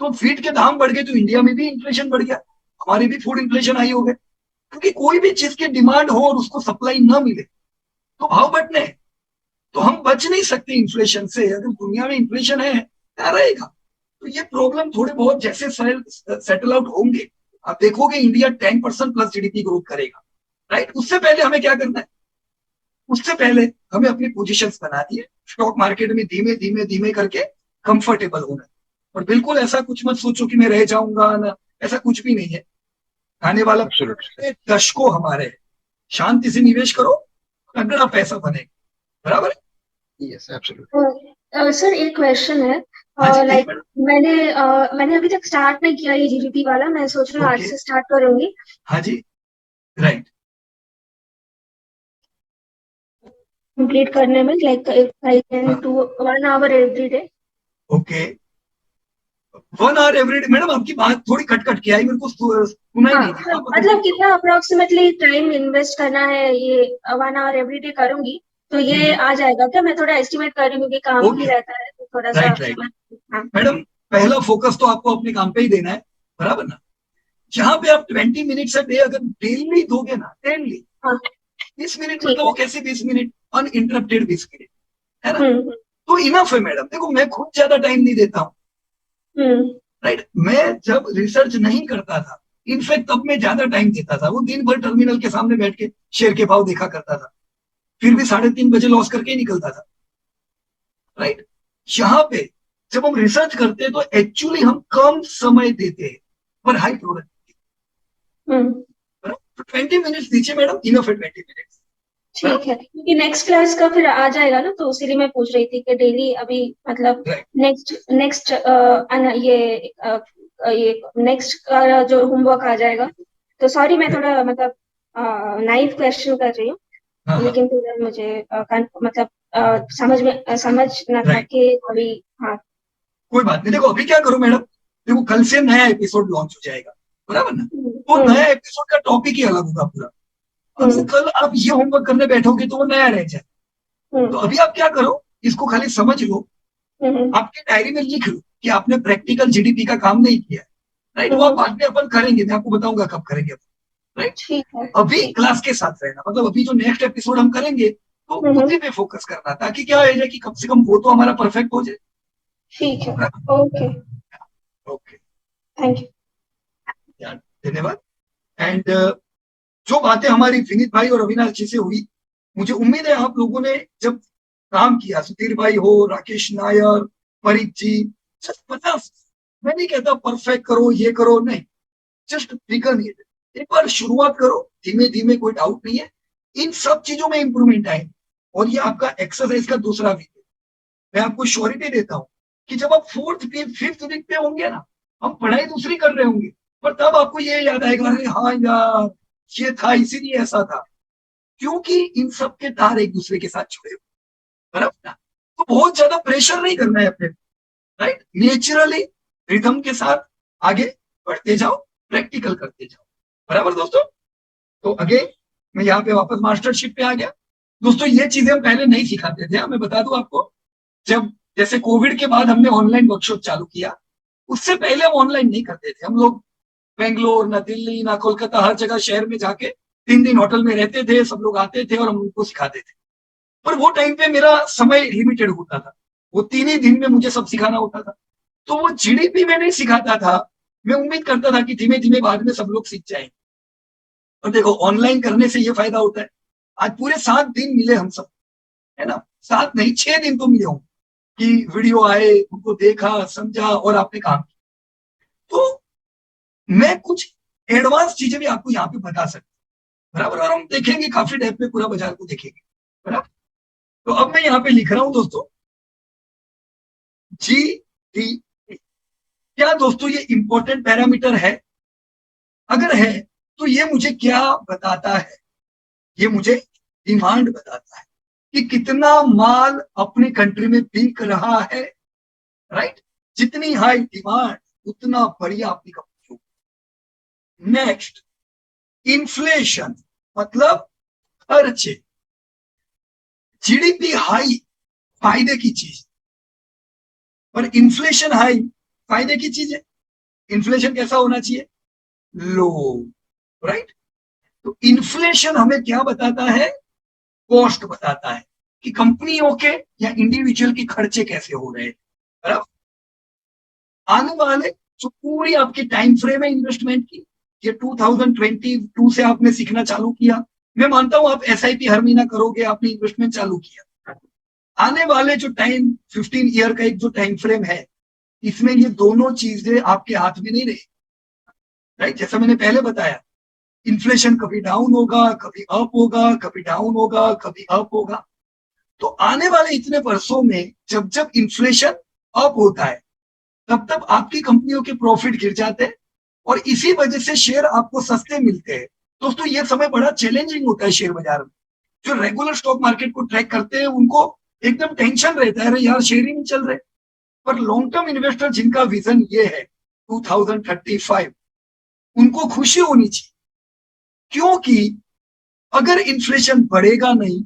तो व्हीट के दाम बढ़ गए, तो इंडिया में भी इन्फ्लेशन बढ़ गया, हमारी भी फूड इन्फ्लेशन हाई हो गए, क्योंकि कोई भी चीज की डिमांड हो और उसको सप्लाई ना मिले तो भाव बढ़ने हैं। तो हम बच नहीं सकते इन्फ्लेशन से, अगर दुनिया में इन्फ्लेशन है क्या रहेगा। तो ये प्रॉब्लम थोड़े बहुत जैसे सेटल आउट होंगे, आप देखोगे इंडिया 10% प्लस जीडीपी ग्रोथ करेगा, राइट। उससे पहले हमें क्या करना है, उससे पहले हमें अपनी पोजीशंस बनानी है, स्टॉक मार्केट में धीमे धीमे धीमे करके कंफर्टेबल होना है। और बिल्कुल ऐसा कुछ मत सोचो कि मैं रह जाऊंगा ना, ऐसा कुछ भी नहीं है, आने वाला दशकों हमारे है। शांति से निवेश करो, तगड़ा पैसा बनेगा, बराबर है। Yes absolutely. सर एक क्वेश्चन है, हाँ जी, लाइक मैडम। मैंने अभी तक स्टार्ट नहीं किया ये जीडीपी वाला, मैं सोच रही हूँ आज ओके, से स्टार्ट करूंगी। हाँ जी, राइट, कंप्लीट करने में लाइक आई कैन हाँ, do 1 hour every day. Okay, 1 hour everyday. Madam आपकी बात थोड़ी कट कट के आई, मेरे को सुना ही हाँ, नहीं दिया, आप अगर मतलब कितना अप्रोक्सीमेटली टाइम इन्वेस्ट करना है, ये 1 आवर एवरी डे करूंगी तो ये आ जाएगा क्या? मैं थोड़ा एस्टिमेट कर रही हूँ, क्योंकि काम भी ओके, रहता है तो थोड़ा सा राइट राइट। हाँ। मैडम पहला फोकस तो आपको अपने काम पे ही देना है, बराबर ना। जहां पे आप 20 मिनट से डे अगर डेली दोगे ना, डेली हाँ 20 मिनट, ठीक मतलब है। वो कैसे 20 मिनट, अनइंटरप्टेड 20 मिनट, है ना, हम्म तो इनफ है मैडम। देखो मैं खुद ज्यादा टाइम नहीं देता हूँ, हम्म राइट। मैं जब रिसर्च नहीं करता था, इनफैक्ट तब मैं ज्यादा टाइम देता था, वो दिन भर टर्मिनल के सामने बैठ के शेयर के भाव देखा करता था, फिर भी 3:30 बजे लॉस करके ही निकलता था, राइट। यहाँ पे जब हम रिसर्च करते हैं तो एक्चुअली हम कम समय देते हैं पर हाई प्रोडक्ट, हम्म तो 20 मिनट दीजिए मैडम, इनफ है 20 मिनट, ठीक है, क्योंकि नेक्स्ट क्लास का फिर आ जाएगा ना, तो इसीलिए मैं पूछ रही थी कि डेली अभी मतलब राइट। नेक्स्ट नेक्स्ट ये नेक्स्ट का जो होमवर्क आ जाएगा, तो सॉरी मैं थोड़ा मतलब नाइव क्वेश्चन कर रही हूँ, हाँ हाँ, लेकिन फिर मुझे मतलब समझ ना था राइट, कि अभी। हाँ कोई बात नहीं। देखो अभी क्या करो मैडम, देखो कल से नया एपिसोड लॉन्च हो जाएगा, बराबर ना, तो नया एपिसोड का टॉपिक ही अलग होगा पूरा। अगर कल आप ये होमवर्क करने बैठोगे तो वो नया रह जाए, तो अभी आप क्या करो, इसको खाली समझ लो, आपकी डायरी में लिख लो कि आपने प्रैक्टिकल जीडीपी का काम नहीं किया है, राइट। वो आप बाद में अपन करेंगे, मैं आपको बताऊंगा कब करेंगे, राइट। ठीक है। अभी क्लास के साथ रहना, मतलब अभी जो नेक्स्ट एपिसोड हम करेंगे तो उसी पे फोकस करना, ताकि क्या हो जाए कि कम से कम वो तो हमारा परफेक्ट हो जाए। ठीक है, ओके, ओके, थैंक यू। धन्यवाद। एंड जो बातें हमारी विनीत भाई और अविनाश जी से हुई, मुझे उम्मीद है आप लोगों ने जब काम किया, सुधीर भाई हो, राकेश नायर, परीत जी, जस्ट 50, मैं नहीं कहता परफेक्ट करो ये करो, नहीं, जस्ट बिगन इट, एक बार शुरुआत करो, धीमे धीमे, कोई डाउट नहीं है, इन सब चीजों में इंप्रूवमेंट आएगी। और ये आपका एक्सरसाइज का दूसरा वीक है, मैं आपको श्योरिटी देता हूं कि जब आप 4th 5th वीक पे होंगे ना, हम पढ़ाई दूसरी कर रहे होंगे, पर तब आपको ये याद आएगा, अरे हाँ यार ये था, इसीलिए ऐसा था, क्योंकि इन सब के तार एक दूसरे के साथ जुड़े हुए, बराबर ना। तो बहुत ज्यादा प्रेशर नहीं करना है अपने, राइट, नेचुरली रिदम के साथ आगे बढ़ते जाओ, प्रैक्टिकल करते जाओ, बराबर दोस्तों। तो अगेन मैं यहाँ पे वापस मास्टरशिप पे आ गया दोस्तों। ये चीजें हम पहले नहीं सिखाते थे, मैं बता दूं आपको, जब जैसे कोविड के बाद हमने ऑनलाइन वर्कशॉप चालू किया, उससे पहले हम ऑनलाइन नहीं करते थे। हम लोग बेंगलोर ना, दिल्ली ना, कोलकाता, हर जगह शहर में जाके 3 दिन होटल में रहते थे, सब लोग आते थे और हम उनको सिखाते थे, पर वो टाइम पे मेरा समय लिमिटेड होता था, वो 3 ही दिन में मुझे सब सिखाना होता था, तो वो जीडीपी में नहीं सिखाता था। मैं उम्मीद करता था कि धीमे धीमे बाद में सब लोग सीख जाएंगे। और देखो ऑनलाइन करने से ये फायदा होता है, आज पूरे 7 दिन मिले हम सब, है ना, 7 नहीं 6 दिन तो मिले होंगे, कि वीडियो आए, उनको देखा समझा और आपने काम किया। तो मैं कुछ एडवांस चीजें भी आपको यहाँ पे बता सकता हूँ, बराबर, और हम देखेंगे काफी डेप्थ में पूरा बाजार को देखेंगे, बराबर। तो अब मैं यहाँ पे लिख रहा हूं दोस्तों, जी डी, क्या दोस्तों ये इंपॉर्टेंट पैरामीटर है? अगर है तो ये मुझे क्या बताता है? ये मुझे डिमांड बताता है कि कितना माल अपनी कंट्री में बिक रहा है, राइट? जितनी हाई डिमांड उतना बढ़िया आपकी कंपनी होगी। नेक्स्ट, इन्फ्लेशन मतलब खर्चे। जीडीपी हाई फायदे की चीज, पर इन्फ्लेशन हाई फायदे की चीज है। इन्फ्लेशन कैसा होना चाहिए? लो, राइट? तो इन्फ्लेशन हमें क्या बताता है? कॉस्ट बताता है कि कंपनियों के या इंडिविजुअल के खर्चे कैसे हो रहे हैं। बराबर? आने वाले जो पूरी आपकी टाइम फ्रेम है इन्वेस्टमेंट की, ये 2022 से आपने सीखना चालू किया। मैं मानता हूं आप एसआईपी हर महीना करोगे, आपने इन्वेस्टमेंट चालू किया। आने वाले जो टाइम 15 ईयर का एक जो टाइम फ्रेम है, इसमें ये दोनों चीजें आपके हाथ में नहीं रही, राइट? जैसा मैंने पहले बताया, इन्फ्लेशन कभी डाउन होगा, कभी अप होगा, कभी डाउन होगा, कभी अप होगा। तो आने वाले इतने वर्षों में जब जब इन्फ्लेशन अप होता है, तब तब आपकी कंपनियों के प्रॉफिट गिर जाते हैं और इसी वजह से शेयर आपको सस्ते मिलते हैं। दोस्तों ये समय बड़ा चैलेंजिंग होता है शेयर बाजार में। जो रेगुलर स्टॉक मार्केट को ट्रैक करते हैं उनको एकदम टेंशन रहता है, अरे यार शेयर ही नहीं चल रहे। पर लॉन्ग टर्म इन्वेस्टर जिनका विजन ये है 2035, उनको खुशी होनी चाहिए, क्योंकि अगर इन्फ्लेशन बढ़ेगा नहीं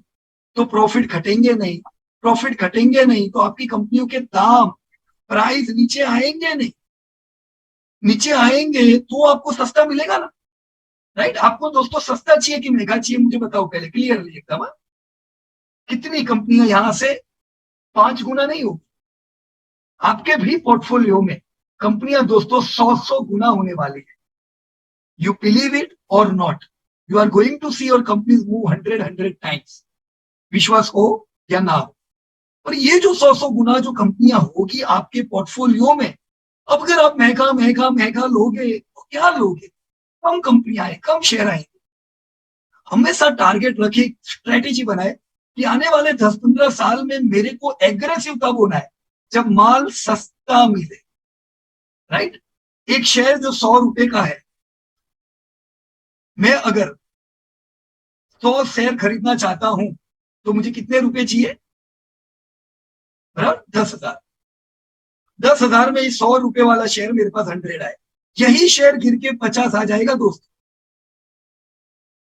तो प्रॉफिट घटेंगे नहीं, प्रॉफिट घटेंगे नहीं तो आपकी कंपनियों के दाम, प्राइस नीचे आएंगे नहीं। नीचे आएंगे तो आपको सस्ता मिलेगा ना, राइट? आपको दोस्तों सस्ता चाहिए कि महंगा चाहिए, मुझे बताओ पहले क्लियरली एकदम। कितनी कंपनियां यहां से 5 गुना नहीं होगी? आपके भी पोर्टफोलियो में कंपनियां दोस्तों 100 गुना होने वाली है। You believe it or not, you are going to see your companies move 100 times. विश्वास हो या ना हो, और ये जो 100 गुना जो कंपनियां होगी आपके पोर्टफोलियो में, अब अगर आप महंगा महंगा महंगा लोगे तो क्या लोगे? कम कंपनियां आए, कम शेयर आएंगे। हमेशा टारगेट रखे, स्ट्रेटेजी बनाए कि आने वाले 10-15 साल में मेरे को एग्रेसिव तब होना है जब माल सस्ता मिले, राइट? एक शेयर जो 100 रुपए का है, मैं अगर 100 शेयर खरीदना चाहता हूं तो मुझे कितने रुपए चाहिए? बराबर 10,000। 10,000 में 100 रुपए वाला शेयर मेरे पास 100 आए, यही शेयर गिर के 50 आ जाएगा दोस्तों,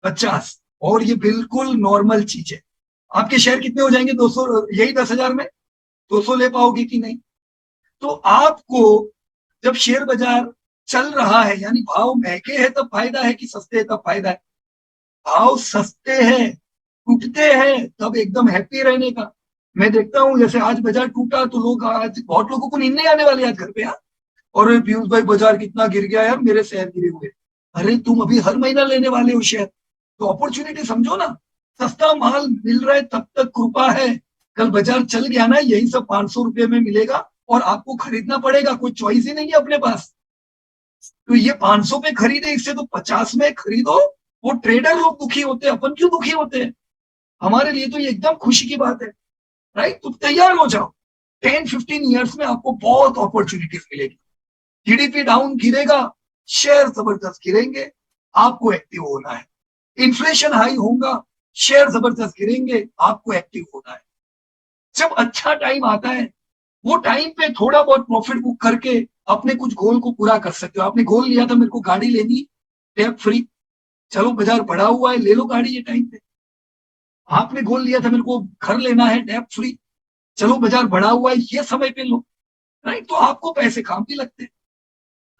50। और ये बिल्कुल नॉर्मल चीज है। आपके शेयर कितने हो जाएंगे? 200, यही 10,000 में 200 ले पाओगे कि नहीं? तो आपको जब शेयर बाजार चल रहा है, यानी भाव महंगे है तब फायदा है कि सस्ते है तब फायदा है? भाव सस्ते हैं, टूटते हैं तब एकदम हैप्पी रहने का। मैं देखता हूं जैसे आज बाजार टूटा तो लोग, आज बहुत लोगों को नींद नहीं आने वाली आज घर पे यार, और पीयूष भाई बाजार कितना गिर गया यार, मेरे शेयर गिरे हुए। अरे तुम अभी हर महीना लेने वाले हो शेयर, तो अपॉर्चुनिटी समझो ना। सस्ता माल मिल रहा है तब तक कृपा है, कल बाजार चल गया ना, यही सब 500 रुपए में मिलेगा और आपको खरीदना पड़ेगा, कोई चॉइस ही नहीं है अपने पास। तो ये 500 पे खरीदे, इससे तो 50 में खरीदो। वो ट्रेडर लोग दुखी होते हैं, अपन क्यों दुखी होते हैं? हमारे लिए तो ये एकदम खुशी की बात है, राइट? तो तैयार हो जाओ, 10-15 ईयर्स में आपको बहुत अपॉर्चुनिटीज मिलेगी। जीडीपी डाउन गिरेगा, शेयर जबरदस्त गिरेंगे, आपको एक्टिव होना है। इन्फ्लेशन हाई होगा, शेयर जबरदस्त गिरेंगे, आपको एक्टिव होना है। जब अच्छा टाइम आता है वो टाइम पे थोड़ा बहुत प्रॉफिट बुक करके अपने कुछ गोल को पूरा कर सकते हो। आपने गोल लिया था मेरे को गाड़ी लेनी टैप फ्री, चलो बाजार बढ़ा हुआ है ले लो गाड़ी ये टाइम पे। आपने गोल लिया था मेरे को घर लेना है टैप फ्री, चलो बाजार बढ़ा हुआ है ये समय पे लो, राइट? तो आपको पैसे काम भी लगते हैं,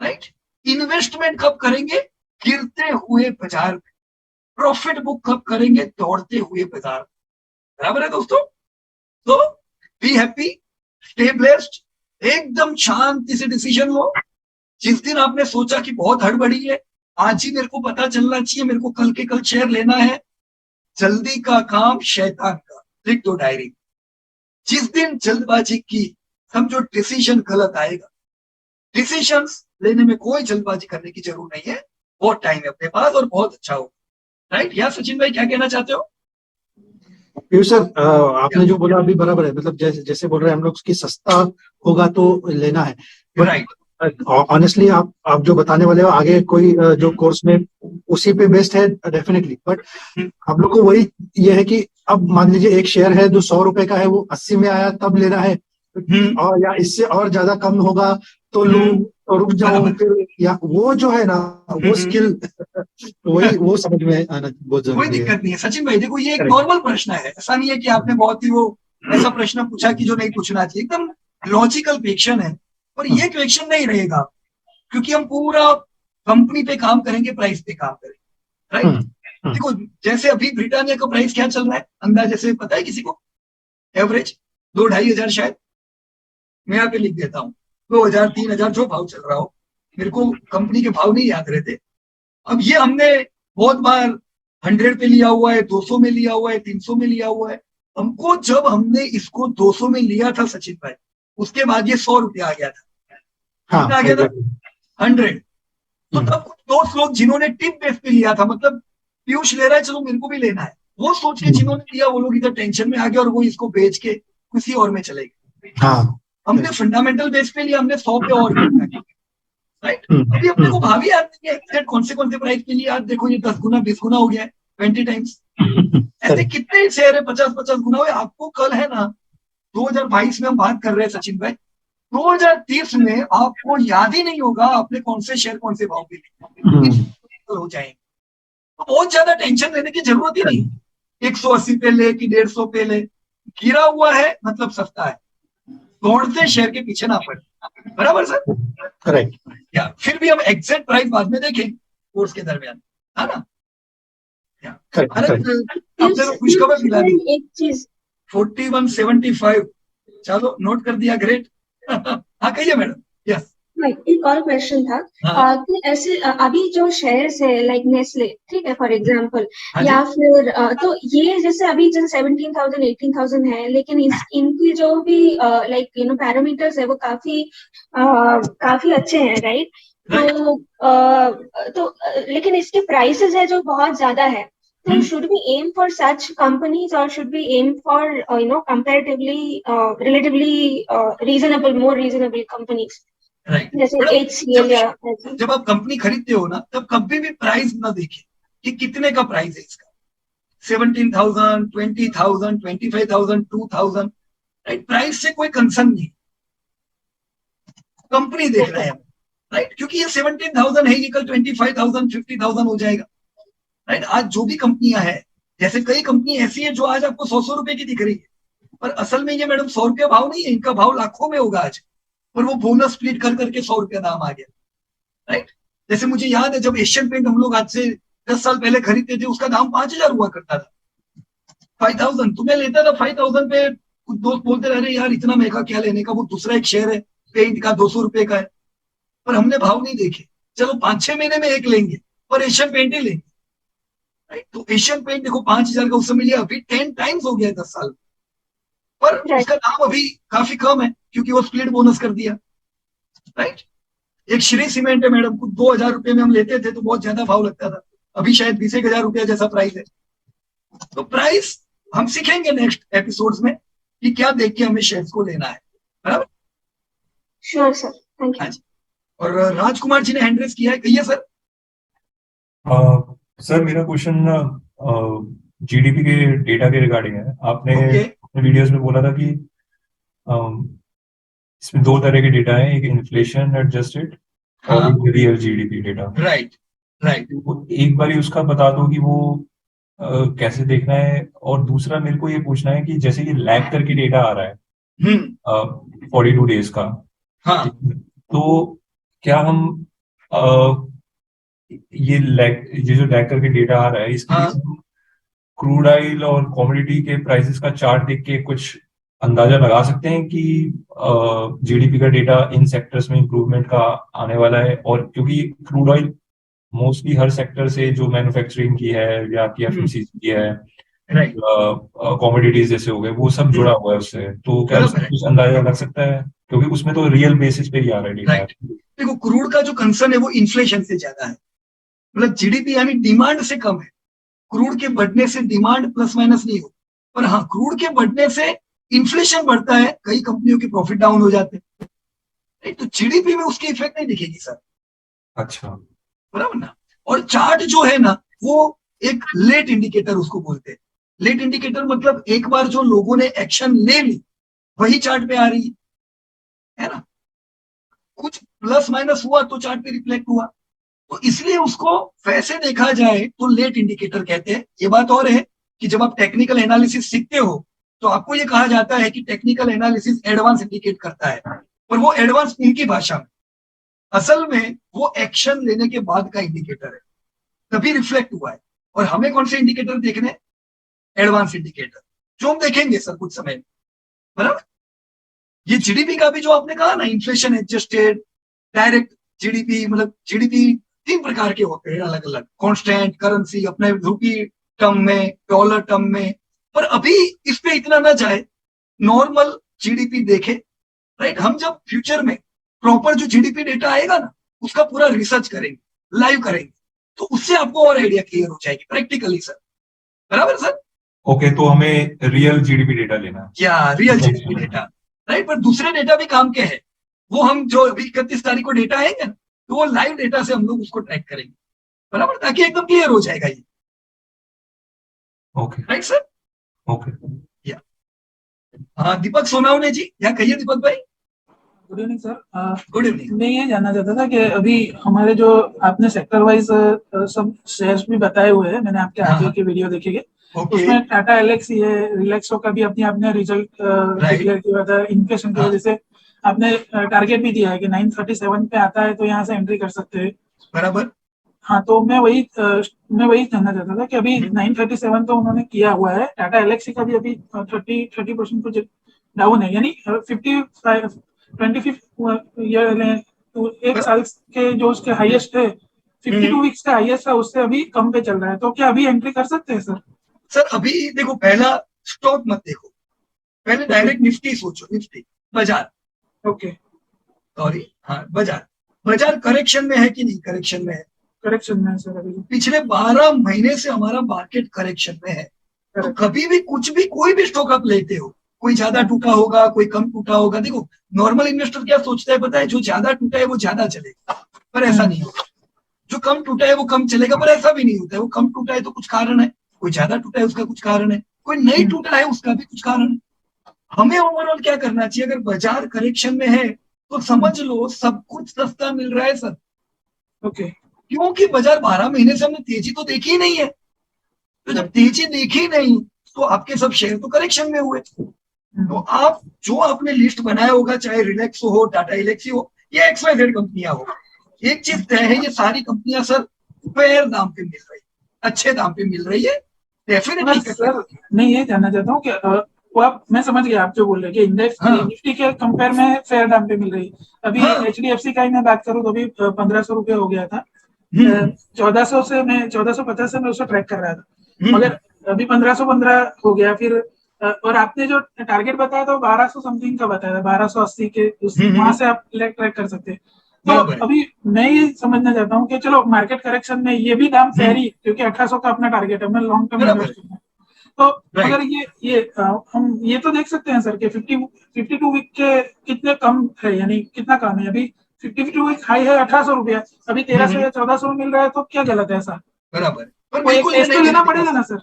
राइट? इन्वेस्टमेंट कब करेंगे? गिरते हुए बाजार में। प्रॉफिट बुक कब करेंगे? दौड़ते हुए बाजार में। बराबर है दोस्तों? तो बी हैप्पी, स्टे ब्लेस्ड, एकदम शांति से डिसीजन लो। जिस दिन आपने सोचा कि बहुत हड़बड़ी है, आज ही मेरे को पता चलना चाहिए, मेरे को कल के कल शेयर लेना है, जल्दी का काम शैतान का, लिख दो डायरी। जिस दिन जल्दबाजी की, समझो डिसीजन गलत आएगा। डिसीजंस लेने में कोई जल्दबाजी करने की जरूरत नहीं है, बहुत टाइम है अपने पास और बहुत अच्छा हो, राइट? या सचिन भाई क्या कहना चाहते हो? पीयूष सर, आपने जो बोला अभी बराबर है। मतलब जैसे जैसे बोल रहे हैं हम लोग कि सस्ता होगा तो लेना है, राइट। ऑनेस्टली आप जो बताने वाले हो आगे कोई जो कोर्स में उसी पे बेस्ड है डेफिनेटली, बट हम लोग को वही ये है कि अब मान लीजिए एक शेयर है जो 100 रुपए का है, वो 80 में आया तब लेना है, और या इससे और ज्यादा कम होगा तो लूं तो रुक जाऊं फिर, या वो जो है ना वो स्किल वही वो समझ में आना बहुत कोई जरूरी है। दिक्कत नहीं है सचिन भाई, देखो ये एक Correct. नॉर्मल प्रश्न है, ऐसा नहीं है कि आपने बहुत ही वो ऐसा प्रश्न पूछा कि जो नहीं पूछना चाहिए, एकदम लॉजिकल क्वेश्चन है। और ये क्वेश्चन नहीं रहेगा क्योंकि हम पूरा कंपनी पे काम करेंगे, प्राइस पे काम करेंगे, राइट। देखो जैसे अभी ब्रिटानिया का प्राइस क्या चल रहा है अंदाजे से पता है किसी को? एवरेज 2-2.5 हजार शायद, मैं यहाँ पे लिख देता हूँ, 2,000-3,000 जो भाव चल रहा हो, मेरे को कंपनी के भाव नहीं याद रहते। अब ये हमने बहुत बार 100 पे लिया हुआ है, 200 में लिया हुआ है, 300 में लिया हुआ है। हमको जब हमने इसको 200 में लिया था सचिन भाई, उसके बाद ये 100 रुपया आ गया था। कितना आ गया था? 100। तो तब कुछ दोस्त लोग जिन्होंने टिप बेस पे लिया था, मतलब पीयूष ले रहा है चलो मेरे को भी लेना है, वो सोच के जिन्होंने लिया वो लोग इधर टेंशन में आ गए और वो इसको बेच के किसी और में चले गए। हमने फंडामेंटल बेस पे लिया, हमने 100 पे और राइट। अभी अपने को भावी याद नहीं है एग्जैक्ट कौन से प्राइस के लिए, आज देखो ये 10 गुना 20 गुना हो गया है, 20 टाइम्स। ऐसे कितने शेयर है 50-50 गुना हुए। आपको कल है ना 2022 में हम बात कर रहे हैं सचिन भाई, 2030 में आपको याद ही नहीं होगा आपने कौन से शेयर कौन से भाव पे लिए हो जाएंगे। तो बहुत ज्यादा टेंशन लेने की जरूरत ही नहीं, 180 पे ले कि 150 पे ले, गिरा हुआ है मतलब सस्ता है, दौड़ते शेयर के पीछे ना पड़े, बराबर सर? करेक्ट। या फिर भी हम एग्जैक्ट प्राइस बाद में देखें कोर्स के दरमियान, है ना? आपने तो खुशखबर मिला दी, एक चीज 4175, चलो नोट कर दिया, ग्रेट। हाँ कहिए मैडम। यस एक और क्वेश्चन था कि ऐसे अभी जो शेयर्स है लाइक नेस्ले, ठीक है फॉर एग्जांपल, या फिर तो ये जैसे अभी जैसे 17,000 18,000 है, लेकिन इनकी जो भी लाइक पैरामीटर्स है वो काफी अच्छे हैं, राइट? तो लेकिन इसके प्राइसेस है जो बहुत ज्यादा है, तो should we aim for such companies or should we aim for comparatively relatively more reasonable companies? जैसे HCL या जब आप कंपनी खरीदते हो ना, तब कभी भी प्राइस ना देखें कि कितने का प्राइस है इसका, 17,000, 20,000, 25,000, 2,000, राइट। प्राइस से कोई कंसर्न नहीं, कंपनी देख रहे हैं, राइट। क्योंकि ये 17,000 है, ये कल 25,000, 50,000 हो जाएगा, राइट। आज जो भी कंपनियां हैं, जैसे कई कंपनी ऐसी है जो आज आपको 100 रुपए की दिख रही है, पर असल में ये मैडम 100 रुपया भाव नहीं है, इनका भाव लाखों में होगा आज, पर वो बोनस स्प्लिट कर करके 100 रुपया दाम आ गया, राइट। जैसे मुझे याद है जब एशियन पेंट हम लोग आज से 10 साल पहले खरीदते थे, उसका दाम 5,000 हुआ करता था, 5,000। तो मैं लेता था 5,000 पे, कुछ दोस्त बोलते रहे यार इतना महंगा क्या लेने का, वो दूसरा एक शेयर है पेंट का 200 रुपए का है, पर हमने भाव नहीं देखे, चलो 5-6 महीने में एक लेंगे और एशियन पेंट ही लेंगे, राइट। तो एशियन पेंट देखो 5,000 का उस समय लिया, अभी 10 टाइम्स हो गया 10 साल, पर उसका दाम अभी काफी कम है क्योंकि वो स्प्लिट बोनस कर दिया, राइट। एक श्री सीमेंट है मैडम, कुछ 2,000 रुपए में हम लेते थे तो बहुत ज्यादा भाव लगता था, अभी शायद 20,000 रुपया जैसा प्राइस है। तो प्राइस हम सीखेंगे नेक्स्ट एपिसोड्स में कि क्या देख के हमें शेयर्स को लेना है, बराबर? Sure sir, thank you. और राजकुमार जी ने हैंड रेज किया है, कहिए सर। सर मेरा क्वेश्चन जीडीपी के डेटा के रिगार्डिंग है। आपने अपने वीडियोस में बोला था कि इसमें 2 तरह के डेटा है, एक इन्फ्लेशन एडजस्टेड और एक रियल जीडीपी डेटा, राइट। एक बार उसका बता दो कि वो कैसे देखना है, और दूसरा मेरे को ये पूछना है कि जैसे ये लैग करके डेटा आ रहा है 42 डेज का, तो क्या हम ये जो लैग करके डेटा आ रहा है इसके क्रूड ऑयल और कमोडिटी के प्राइसेस का चार्ट देख के कुछ अंदाजा लगा सकते हैं कि जीडीपी का डेटा इन सेक्टर्स में इंप्रूवमेंट का आने वाला है? और क्योंकि क्रूड ऑयल मोस्टली हर सेक्टर से, जो मैन्युफैक्चरिंग की है या आपकी एफएमसीजी की है, कमोडिटीज जैसे हो गए, वो सब जुड़ा हुआ है उससे, तो क्या उसमें कुछ अंदाजा लग सकता है? क्योंकि उसमें तो रियल बेसिस पे ही आ रहा है डेटा। देखो क्रूड का जो कंसर्न है वो इन्फ्लेशन से ज्यादा है, मतलब जीडीपी यानी डिमांड से कम है। क्रूड के बढ़ने से डिमांड प्लस माइनस नहीं हो, पर हाँ क्रूड के बढ़ने से इन्फ्लेशन बढ़ता है, कई कंपनियों के प्रॉफिट डाउन हो जाते हैं, नहीं तो जीडीपी में उसकी इफेक्ट नहीं दिखेगी सर, अच्छा, बराबर ना। और चार्ट जो है ना वो एक लेट इंडिकेटर उसको बोलते हैं। लेट इंडिकेटर मतलब एक बार जो लोगों ने एक्शन ले ली वही चार्ट पे आ रही है ना, कुछ प्लस माइनस हुआ तो चार्ट पे रिफ्लेक्ट हुआ, तो इसलिए उसको वैसे देखा जाए तो लेट इंडिकेटर कहते हैं। ये बात और है कि जब आप टेक्निकल एनालिसिस सीखते हो तो आपको ये कहा जाता है कि टेक्निकल एनालिसिस एडवांस इंडिकेट करता है, पर वो एडवांस उनकी भाषा में, असल में वो एक्शन लेने के बाद का इंडिकेटर है, तभी रिफ्लेक्ट हुआ है। और हमें कौन से इंडिकेटर देखने, एडवांस इंडिकेटर, जो हम देखेंगे सर कुछ समय में, बराबर। ये जीडीपी का भी जो आपने कहा ना, इन्फ्लेशन एडजस्टेड, डायरेक्ट जीडीपी, मतलब जीडीपी 3 प्रकार के होते हैं अलग अलग, कांस्टेंट करेंसी, अपने रुपी टर्म में, डॉलर टर्म में। पर अभी इस पे इतना ना जाए, नॉर्मल जीडीपी देखे, राइट। हम जब फ्यूचर में प्रॉपर जो जीडीपी डेटा आएगा ना उसका पूरा रिसर्च करेंगे, लाइव करेंगे, तो उससे आपको और आइडिया क्लियर हो जाएगी प्रैक्टिकली सर, बराबर सर। ओके, तो हमें रियल जीडीपी डेटा लेना है, क्या रियल जीडीपी डेटा, राइट। पर दूसरे डेटा भी काम के हैं, वो हम जो अभी 31 तारीख को डेटा आएंगे ना तो वो लाइव डेटा से हम लोग उसको ट्रैक करेंगे, बराबर, ताकि एकदम क्लियर हो जाएगा ये, ओके राइट सर। ओके। या हाँ दीपक सोनावने जी, या कहिए दीपक भाई। Good evening sir. Good evening. मैं ये जानना चाहता था कि अभी हमारे जो आपने सेक्टर वाइज सब शेयर्स भी बताए हुए हैं, मैंने आपके आगे की वीडियो देखी है, उसमें टाटा एलेक्सी है, रिलैक्सो का भी अपने आपने रिजल्ट डिक्लेयर किया था, इन्फ्लेशन की वजह से आपने टारगेट भी दिया है कि 937 पे आता है तो यहाँ से एंट्री कर सकते हैं, बराबर। हाँ, तो मैं वही जानना चाहता था कि अभी 937 तो उन्होंने किया हुआ है, टाटा एलेक्सी का भी अभी 30% कुछ डाउन है, यानी 25 ईयर तो एक साल के जो उसके हाईएस्ट है 52 वीक्स का हाईएस्ट है, उससे अभी कम पे चल रहा है, तो क्या अभी एंट्री कर सकते हैं सर? सर अभी देखो, पहला स्टॉक मत देखो, पहले डायरेक्ट निफ्टी सोचो, निफ्टी बाजार, ओके सॉरी हाँ बाजार करेक्शन में है कि नहीं, करेक्शन में है, करेक्शन में सर अभी पिछले 12 महीने से हमारा मार्केट करेक्शन में है। तो कभी भी कुछ भी कोई भी स्टॉक आप लेते हो, कोई ज्यादा टूटा होगा कोई कम टूटा होगा। देखो नॉर्मल इन्वेस्टर क्या सोचता है पता है, जो ज्यादा टूटा है वो ज्यादा चलेगा, पर ऐसा नहीं होता। जो कम टूटा है वो कम चलेगा, पर ऐसा भी नहीं होता है। वो कम टूटा है तो कुछ कारण है, कोई ज्यादा टूटा है उसका कुछ कारण है, कोई नहीं टूटा है उसका भी कुछ कारण है। हमें ओवरऑल क्या करना चाहिए, अगर बाजार करेक्शन में है तो समझ लो सब कुछ सस्ता मिल रहा है सर। ओके, क्योंकि बाजार 12 महीने से हमने तेजी तो देखी ही नहीं है, तो जब तेजी देखी नहीं तो आपके सब शेयर तो करेक्शन में हुए। तो आप जो आपने लिस्ट बनाया होगा, चाहे रिलैक्सो हो, टाटा एलेक्सी हो या XYZ कंपनियां हो, एक चीज तय है, ये सारी कंपनियां सर फेयर दाम पे मिल रही है, अच्छे दाम पे मिल रही है डेफिनेटली सर। मैं ये जानना चाहता हूँ कि वो आप, मैं समझ गया आप जो बोल रहे हैं कि इंडेक्स निफ्टी के कंपेयर में फेयर दाम पे मिल रही है। अभी HDFC का ही मैं बात करूँ तो अभी 1500 रुपये हो गया था, 1400 से मैं 1450 से मैं उसे ट्रैक कर रहा था, मगर अभी 1515 हो गया फिर। और आपने जो टारगेट बताया था 1200 समथिंग का बताया था, 1280 के वहां से आप ट्रैक कर सकते हैं। तो अभी मैं ये समझना चाहता हूँ कि चलो मार्केट करेक्शन में ये भी दाम फेयर ही, क्योंकि 1800 का अपना टारगेट है, मैं लॉन्ग टर्म इन्वेस्ट करना है, तो अगर ये हम ये तो देख सकते हैं सर कि 52 वीक के कितने कम है, यानी कितना कम है। अभी 52 वीक हाई है 1800 रुपया, अभी 1300 या 1400 मिल रहा है, तो क्या गलत है ऐसा? बराबर, पर बिल्कुल ये तो लेना पड़ेगा ना सर,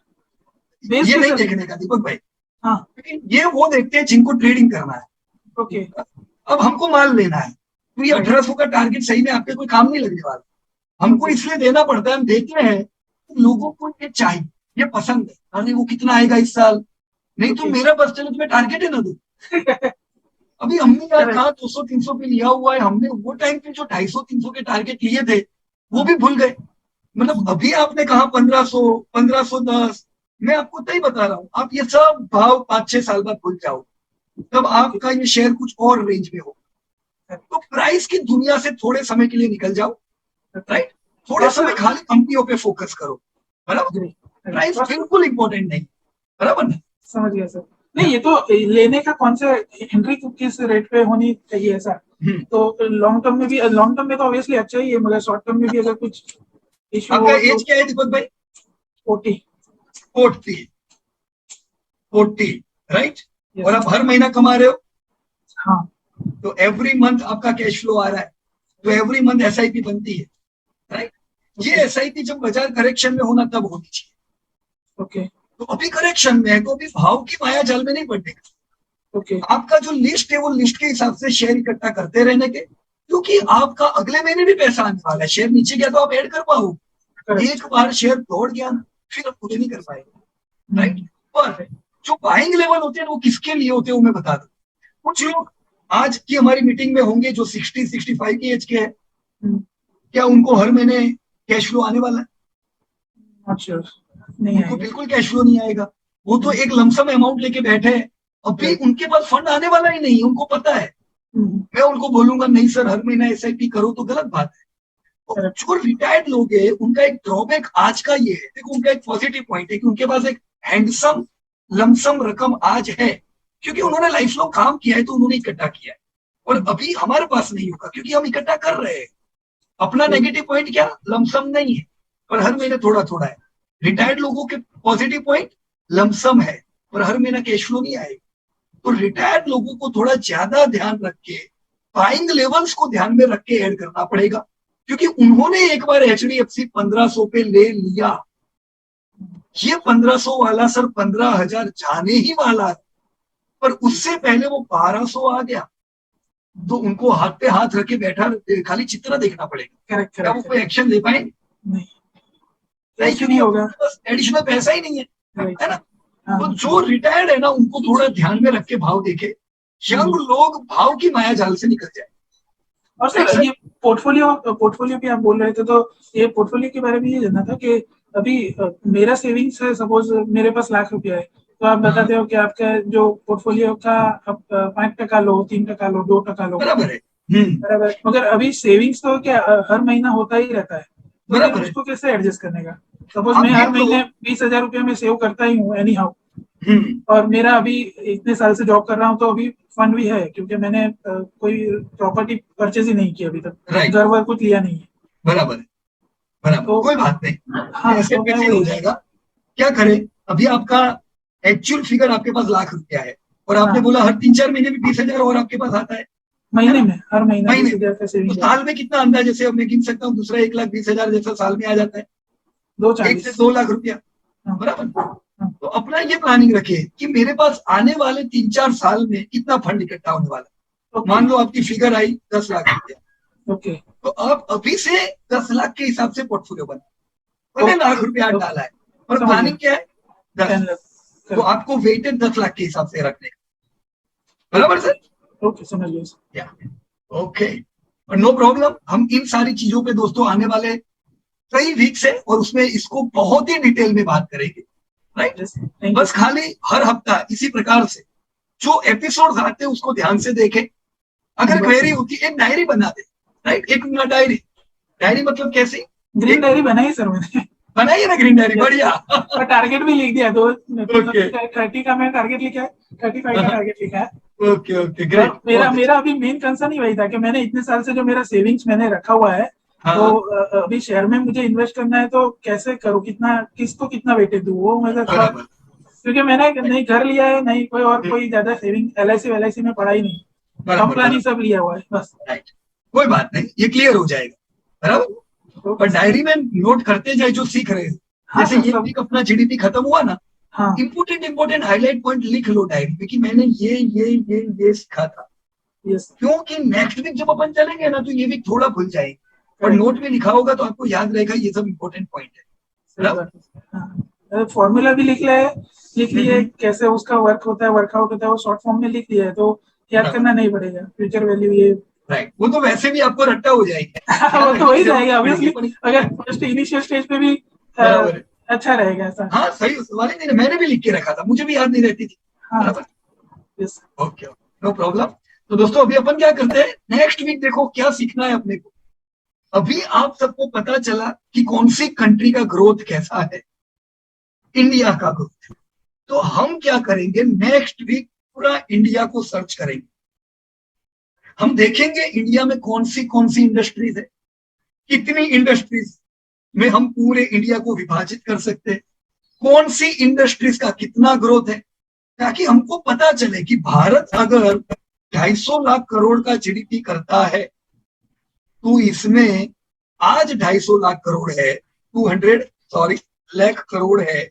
ये नहीं देखने का दीपक भाई। हाँ, ये वो देखते हैं जिनको ट्रेडिंग करना है। ओके, अब हमको माल लेना है तो ये 1800 का टारगेट सही में आपके कोई काम नहीं लगने वाला, हमको इसलिए देना पड़ता है। हम देखते हैं लोगों को ये चाहिए, ये पसंद है, अरे वो कितना आएगा इस साल, नहीं तो मेरा बस चले तुम्हें टारगेट है ना दो। अभी हमने यार कहा 200-300 पे लिया हुआ है, हमने वो टाइम पे जो 250-300 के टारगेट लिए थे वो भी भूल गए। मतलब अभी आपने कहा 1500, 1510, मैं आपको तय बता रहा हूँ, आप ये सब भाव 5-6 साल बाद भूल जाओ, तब आपका ये शेयर कुछ और रेंज में हो। तो प्राइस की दुनिया से थोड़े समय के लिए निकल जाओ, राइट, थोड़े समय खाली कंपनियों पे फोकस करो, बराबर। प्राइस बिल्कुल इंपॉर्टेंट नहीं, बराबर ना, समझ गया सर। नहीं, ये तो लेने का कौन से एंट्री किस रेट पे होनी चाहिए ऐसा, तो लॉन्ग टर्म में तो ऑब्वियसली अच्छा ही है, मगर शॉर्ट टर्म में भी अगर कुछ इशू हो। आपका एज क्या है दीपक भाई? 40, राइट, और आप हर महीना कमा रहे हो? हाँ, तो एवरी मंथ आपका कैश फ्लो आ रहा है, तो एवरी मंथ एसआईपी बनती है, राइट। ये एसआईपी जब बाजार करेक्शन में होना तब होनी चाहिए। ओके तो अभी करेक्शन में है, तो अभी भाव की माया जाल में नहीं पड़ने का। ओके आपका जो लिस्ट है वो लिस्ट के हिसाब से शेयर इकट्ठा करते रहने के, क्योंकि आपका अगले महीने भी पैसा आने वाला है। शेयर नीचे गया तो आप ऐड कर पाओगे, एक बार शेयर दौड़ गया ना फिर आप कुछ नहीं कर पाएंगे, राइट। पर जो बाइंग लेवल होते हैं वो किसके लिए होते हैं वो मैं बता दूं। कुछ लोग आज की हमारी मीटिंग में होंगे जो 60-65 की एज के हैं, क्या उनको हर महीने कैश फ्लो आने वाला है? नहीं उनको आएगा। बिल्कुल कैश फ्लो नहीं आएगा। वो तो एक लमसम अमाउंट लेके बैठे हैं, अभी उनके पास फंड आने वाला ही नहीं, उनको पता है। मैं उनको बोलूंगा नहीं सर हर महीना एसआईपी करो तो गलत बात है। तो जो रिटायर्ड लोग हैं उनका एक ड्रॉबैक आज का ये है, देखो उनका एक पॉजिटिव पॉइंट है कि उनके पास एक हैंडसम लमसम रकम आज है, क्योंकि उन्होंने लाइफ लॉन्ग काम किया है तो उन्होंने इकट्ठा किया है। और अभी हमारे पास नहीं होगा क्योंकि हम इकट्ठा कर रहे हैं। अपना नेगेटिव पॉइंट क्या, लमसम नहीं है पर हर महीने थोड़ा थोड़ा है। रिटायर्ड लोगों के पॉजिटिव पॉइंट लमसम है पर हर महीना कैश फ्लो नहीं आएगा। तो रिटायर्ड लोगों को थोड़ा ज्यादा ध्यान रख के बाइंग लेवल्स को ध्यान में रख के ऐड करना पड़ेगा, क्योंकि उन्होंने एक बार HDFC 1500 पे ले लिया। ये 1500 वाला सर 15,000 जाने ही वाला है, पर उससे पहले वो 1200 आ गया तो उनको हाथ पे हाथ रख के बैठा खाली चित्र देखना पड़ेगा। करेक्ट क्या वो कोई एक्शन ले पाएंगे? नहीं क्योंकि होगा, बस एडिशनल पैसा ही नहीं है, है ना। हाँ। तो जो रिटायर्ड है ना उनको थोड़ा ध्यान में रख के भाव देखे, यंग लोग भाव की माया जाल से निकल जाए। और सर ये पोर्टफोलियो भी आप बोल रहे थे, तो ये पोर्टफोलियो के बारे में ये जानना था कि अभी मेरा सेविंग्स है, सपोज मेरे पास ₹1,00,000 है, तो आप बताते हो कि आपका जो पोर्टफोलियो का 5% लो, 3% लो, 2% लो, बराबर है। बराबर। मगर अभी सेविंग्स तो क्या हर महीना होता ही रहता है, तो फिर बराबर है। उसको कैसे एडजस्ट करने का? सपोज आप मैं हर देख लो। महीने ₹20,000 में सेव करता ही हूँ एनी हाउ, और मेरा अभी इतने साल से जॉब कर रहा हूँ तो अभी फंड भी है, क्योंकि मैंने कोई प्रॉपर्टी परचेज ही नहीं की अभी तक, राइट। घर वर कुछ लिया नहीं है। बराबर है, बराबर। तो कोई बात नहीं, हाँ, ऐसे तो मैं कैसे हो जाएगा। क्या करें, अभी आपका एक्चुअल फिगर आपके पास ₹1,00,000 है और आपने हाँ। बोला हर 3-4 महीने में 20,000 और आपके पास आता है महीने में, हर महीना महीने 20,000 का तो सेविंग है। साल में कितना अंदाज, जैसे अब मैं गिन सकता हूँ दूसरा 1,20,000 जैसा साल में आ जाता है, 1 से 2 लाख रुपया, बराबर। तो अपना ये प्लानिंग रखिए कि मेरे पास आने वाले 3-4 साल में कितना फंड इकट्ठा होने वाला है। मान लो आपकी फिगर आई 10 लाख रुपया, ओके, तो आप अभी से 10 लाख के हिसाब से पोर्टफोलियो बना, मैंने ₹1,00,000 डाला है और प्लानिंग क्या है 10 लाख, तो आपको वेटेड 10 लाख के हिसाब से रखने का, बराबर सर। ओके, समझ लिया। ओके, और नो प्रॉब्लम। हम इन सारी चीजों पे दोस्तों आने वाले कई वीक्स है और उसमें इसको बहुत ही डिटेल में बात करेंगे, राइट। बस खाली हर हफ्ता इसी प्रकार से जो एपिसोड आते हैं उसको ध्यान से देखें। अगर क्वेरी होती है एक डायरी बना दे, राइट। एक डायरी मतलब कैसे, ग्रीन डायरी बनाई सर मैंने, बनाइए ना ग्रीन डायरी, बढ़िया। और टारगेट भी लिख दिया, 30 का मैं टारगेट लिखा है, 35 का टारगेट लिखा है। Okay great. मेरा अभी मेन कंसर्न ही वही था कि मैंने इतने साल से जो मेरा सेविंग्स मैंने रखा हुआ है, तो अभी शेयर में मुझे इन्वेस्ट करना है तो कैसे करूँ, किसको कितना वेटेज दूँ, वो मेरा थोड़ा, क्योंकि मैंने नहीं घर लिया है, नहीं कोई ज्यादा सेविंग LIC में पड़ा ही नहीं, कंपनी सब लिया हुआ है बस। कोई बात नहीं, ये क्लियर हो जाएगा, बराबर। पर डायरी में नोट करते जाए जो सीख रहे हैं। जैसे ये वीक अपना GDP खत्म हुआ ना, इम्पोर्टेंट हाईलाइट पॉइंट लिख लो डायरी में कि मैंने ये सीखा था। क्योंकि नेक्स्ट वीक जब अपन चलेंगे ना तो ये वीक थोड़ा भूल जाएंगे, और नोट में लिखा होगा तो आपको याद रहेगा ये सब इम्पोर्टेंट पॉइंट है। फॉर्मूला भी लिख लिए कैसे उसका वर्कआउट होता है, वो शॉर्ट फॉर्म में लिख लिया है, तो याद करना नहीं पड़ेगा। फ्यूचर वैल्यू ये, राइट, वो तो वैसे भी आपको रट्टा हो जाएगा। वो तो हो ही जाएगा ऑब्वियसली, अगर फर्स्ट इनिशियल स्टेज पे भी अच्छा रहेगा ऐसा। हाँ सही, सवाल ही नहीं, मैंने भी लिख के रखा था, मुझे भी याद नहीं रहती थी। Okay, no problem. तो दोस्तों अभी अपन क्या करते हैं, नेक्स्ट वीक देखो क्या सीखना है अपने को। अभी आप सबको पता चला कि कौन सी कंट्री का ग्रोथ कैसा है, इंडिया का ग्रोथ। तो हम क्या करेंगे, नेक्स्ट वीक पूरा इंडिया को सर्च करेंगे। हम देखेंगे इंडिया में कौन सी इंडस्ट्रीज है, कितनी इंडस्ट्रीज में हम पूरे इंडिया को विभाजित कर सकते हैं, कौन सी इंडस्ट्रीज का कितना ग्रोथ है, ताकि हमको पता चले कि भारत अगर 250 लाख करोड़ का जीडीपी करता है, तो इसमें आज 250 लाख करोड़ है, 200 लाख करोड़ है,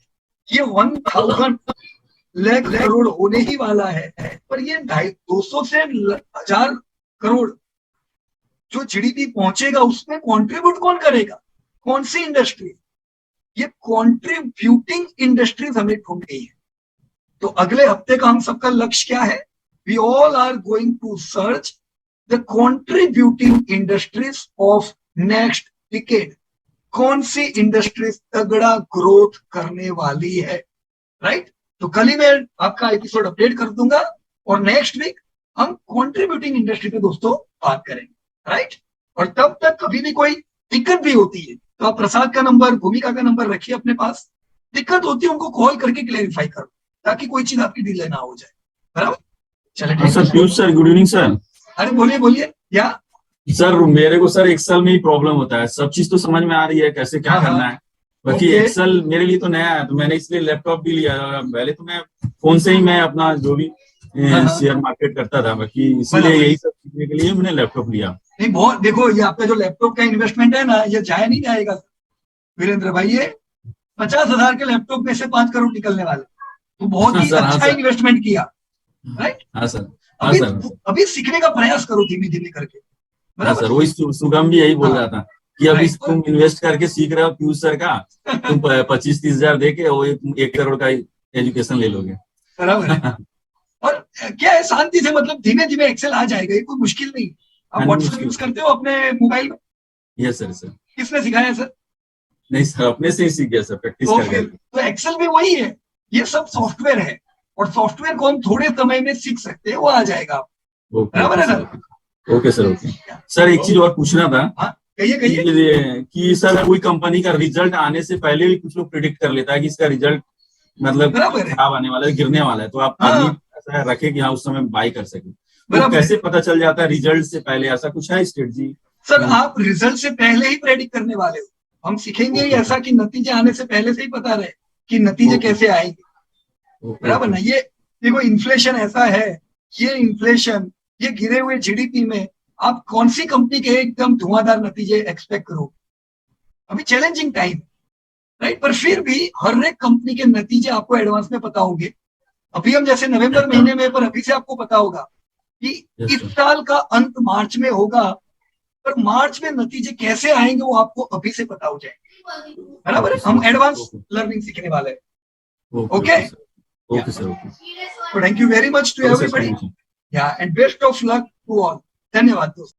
ये 1000 लाख करोड़ होने ही वाला है। पर ये 200 से 1000 करोड़ जो जीडीपी पहुंचेगा उसमें कंट्रीब्यूट कौन करेगा, कौन सी इंडस्ट्री? ये कंट्रीब्यूटिंग इंडस्ट्रीज हमें ढूंढनी है। तो अगले हफ्ते का हम सबका लक्ष्य क्या है? We all are going to search the contributing industries of next decade. कौन सी इंडस्ट्रीज तगड़ा ग्रोथ करने वाली है, राइट? तो कल ही मैं आपका एपिसोड अपडेट कर दूंगा और नेक्स्ट वीक हम कंट्रीब्यूटिंग इंडस्ट्री पे दोस्तों बात करेंगे, राइट? और तब तक कभी भी कोई दिक्कत भी होती है तो आप प्रसाद का नंबर, भूमिका का नंबर रखिए अपने पास। दिक्कत होती है उनको कॉल करके क्लेरिफाई करो ताकि कोई चीज आपकी डिले ना हो जाए, बराबर? चलिए sir, Piyush sir, good evening sir. अरे बोलिए बोलिए। या सर मेरे को सर एक्सेल में ही प्रॉब्लम होता है, सब चीज तो समझ में आ रही है कैसे क्या करना है, बाकी एक्सेल मेरे लिए तो नया है, तो मैंने इसलिए लैपटॉप भी लिया। पहले तो मैं फोन से ही मैं अपना जो भी शेयर मार्केट करता था, बाकी इसीलिए यही सब सीखने के लिए मैंने लैपटॉप लिया। नहीं बहुत, देखो ये आपका जो लैपटॉप का इन्वेस्टमेंट है ना, ये जाया नहीं जाएगा वीरेंद्र भाई। ये 50,000 के लैपटॉप में से 5 करोड़ निकलने वाले, तो बहुत ही अच्छा इन्वेस्टमेंट किया, राइट? हाँ सर, अभी सीखने का प्रयास करो धीमे धीमे करके। हाँ सर, वही सुगम भी यही बोल रहा था कि अभी तुम इन्वेस्ट करके सीख रहे हो पीयूष सर का, तुम 25-30 हजार दे के वो 1 करोड़ का एजुकेशन ले लोगे, बराबर है। और क्या है, शांति से, मतलब धीमे धीमे एक्सेल आ जाएगा, ये कोई मुश्किल नहीं। आप व्हाट्सएप यूज करते हो अपने मोबाइल में? Yes sir. सर किसने सिखाया सर? नहीं सर, अपने से ही सीख गया सर, प्रैक्टिस कर गया। तो एक्सेल भी वही है, ये सब सॉफ्टवेयर है और सॉफ्टवेयर को हम थोड़े समय में सीख सकते हैं, वो आ जाएगा, बराबर है ना? Okay sir, okay sir. एक चीज और पूछना था, कहिए कि सर कोई कंपनी का रिजल्ट आने से पहले भी कुछ लोग प्रिडिक्ट कर लेता है कि इसका रिजल्ट मतलब खराब आने वाला है, गिरने वाला है, तो आप ऐसा रखे कि हाँ उस समय बाई कर सके। तो कैसे पता चल जाता है रिजल्ट से पहले, ऐसा कुछ है स्ट्रेटजी? सर आप रिजल्ट से पहले ही प्रेडिक्ट करने वाले हो, हम सीखेंगे ही ऐसा कि नतीजे आने से पहले से ही पता रहे कि नतीजे कैसे आएंगे, बराबर ना? ये देखो इन्फ्लेशन ऐसा है, ये इन्फ्लेशन, ये गिरे हुए जीडीपी में आप कौन सी कंपनी के एकदम धुआंधार नतीजे एक्सपेक्ट करो? अभी चैलेंजिंग टाइम, राइट? पर फिर भी हर एक कंपनी के नतीजे आपको एडवांस में पता होंगे। अभी हम जैसे नवंबर महीने में, पर अभी से आपको पता होगा कि इस साल का अंत मार्च में होगा, पर मार्च में नतीजे कैसे आएंगे वो आपको अभी से पता हो जाएंगे, बराबर है? हम एडवांस लर्निंग सीखने वाले हैं। Okay sir, thank you very much to everybody, yeah and best of luck to all. धन्यवाद दोस्तों।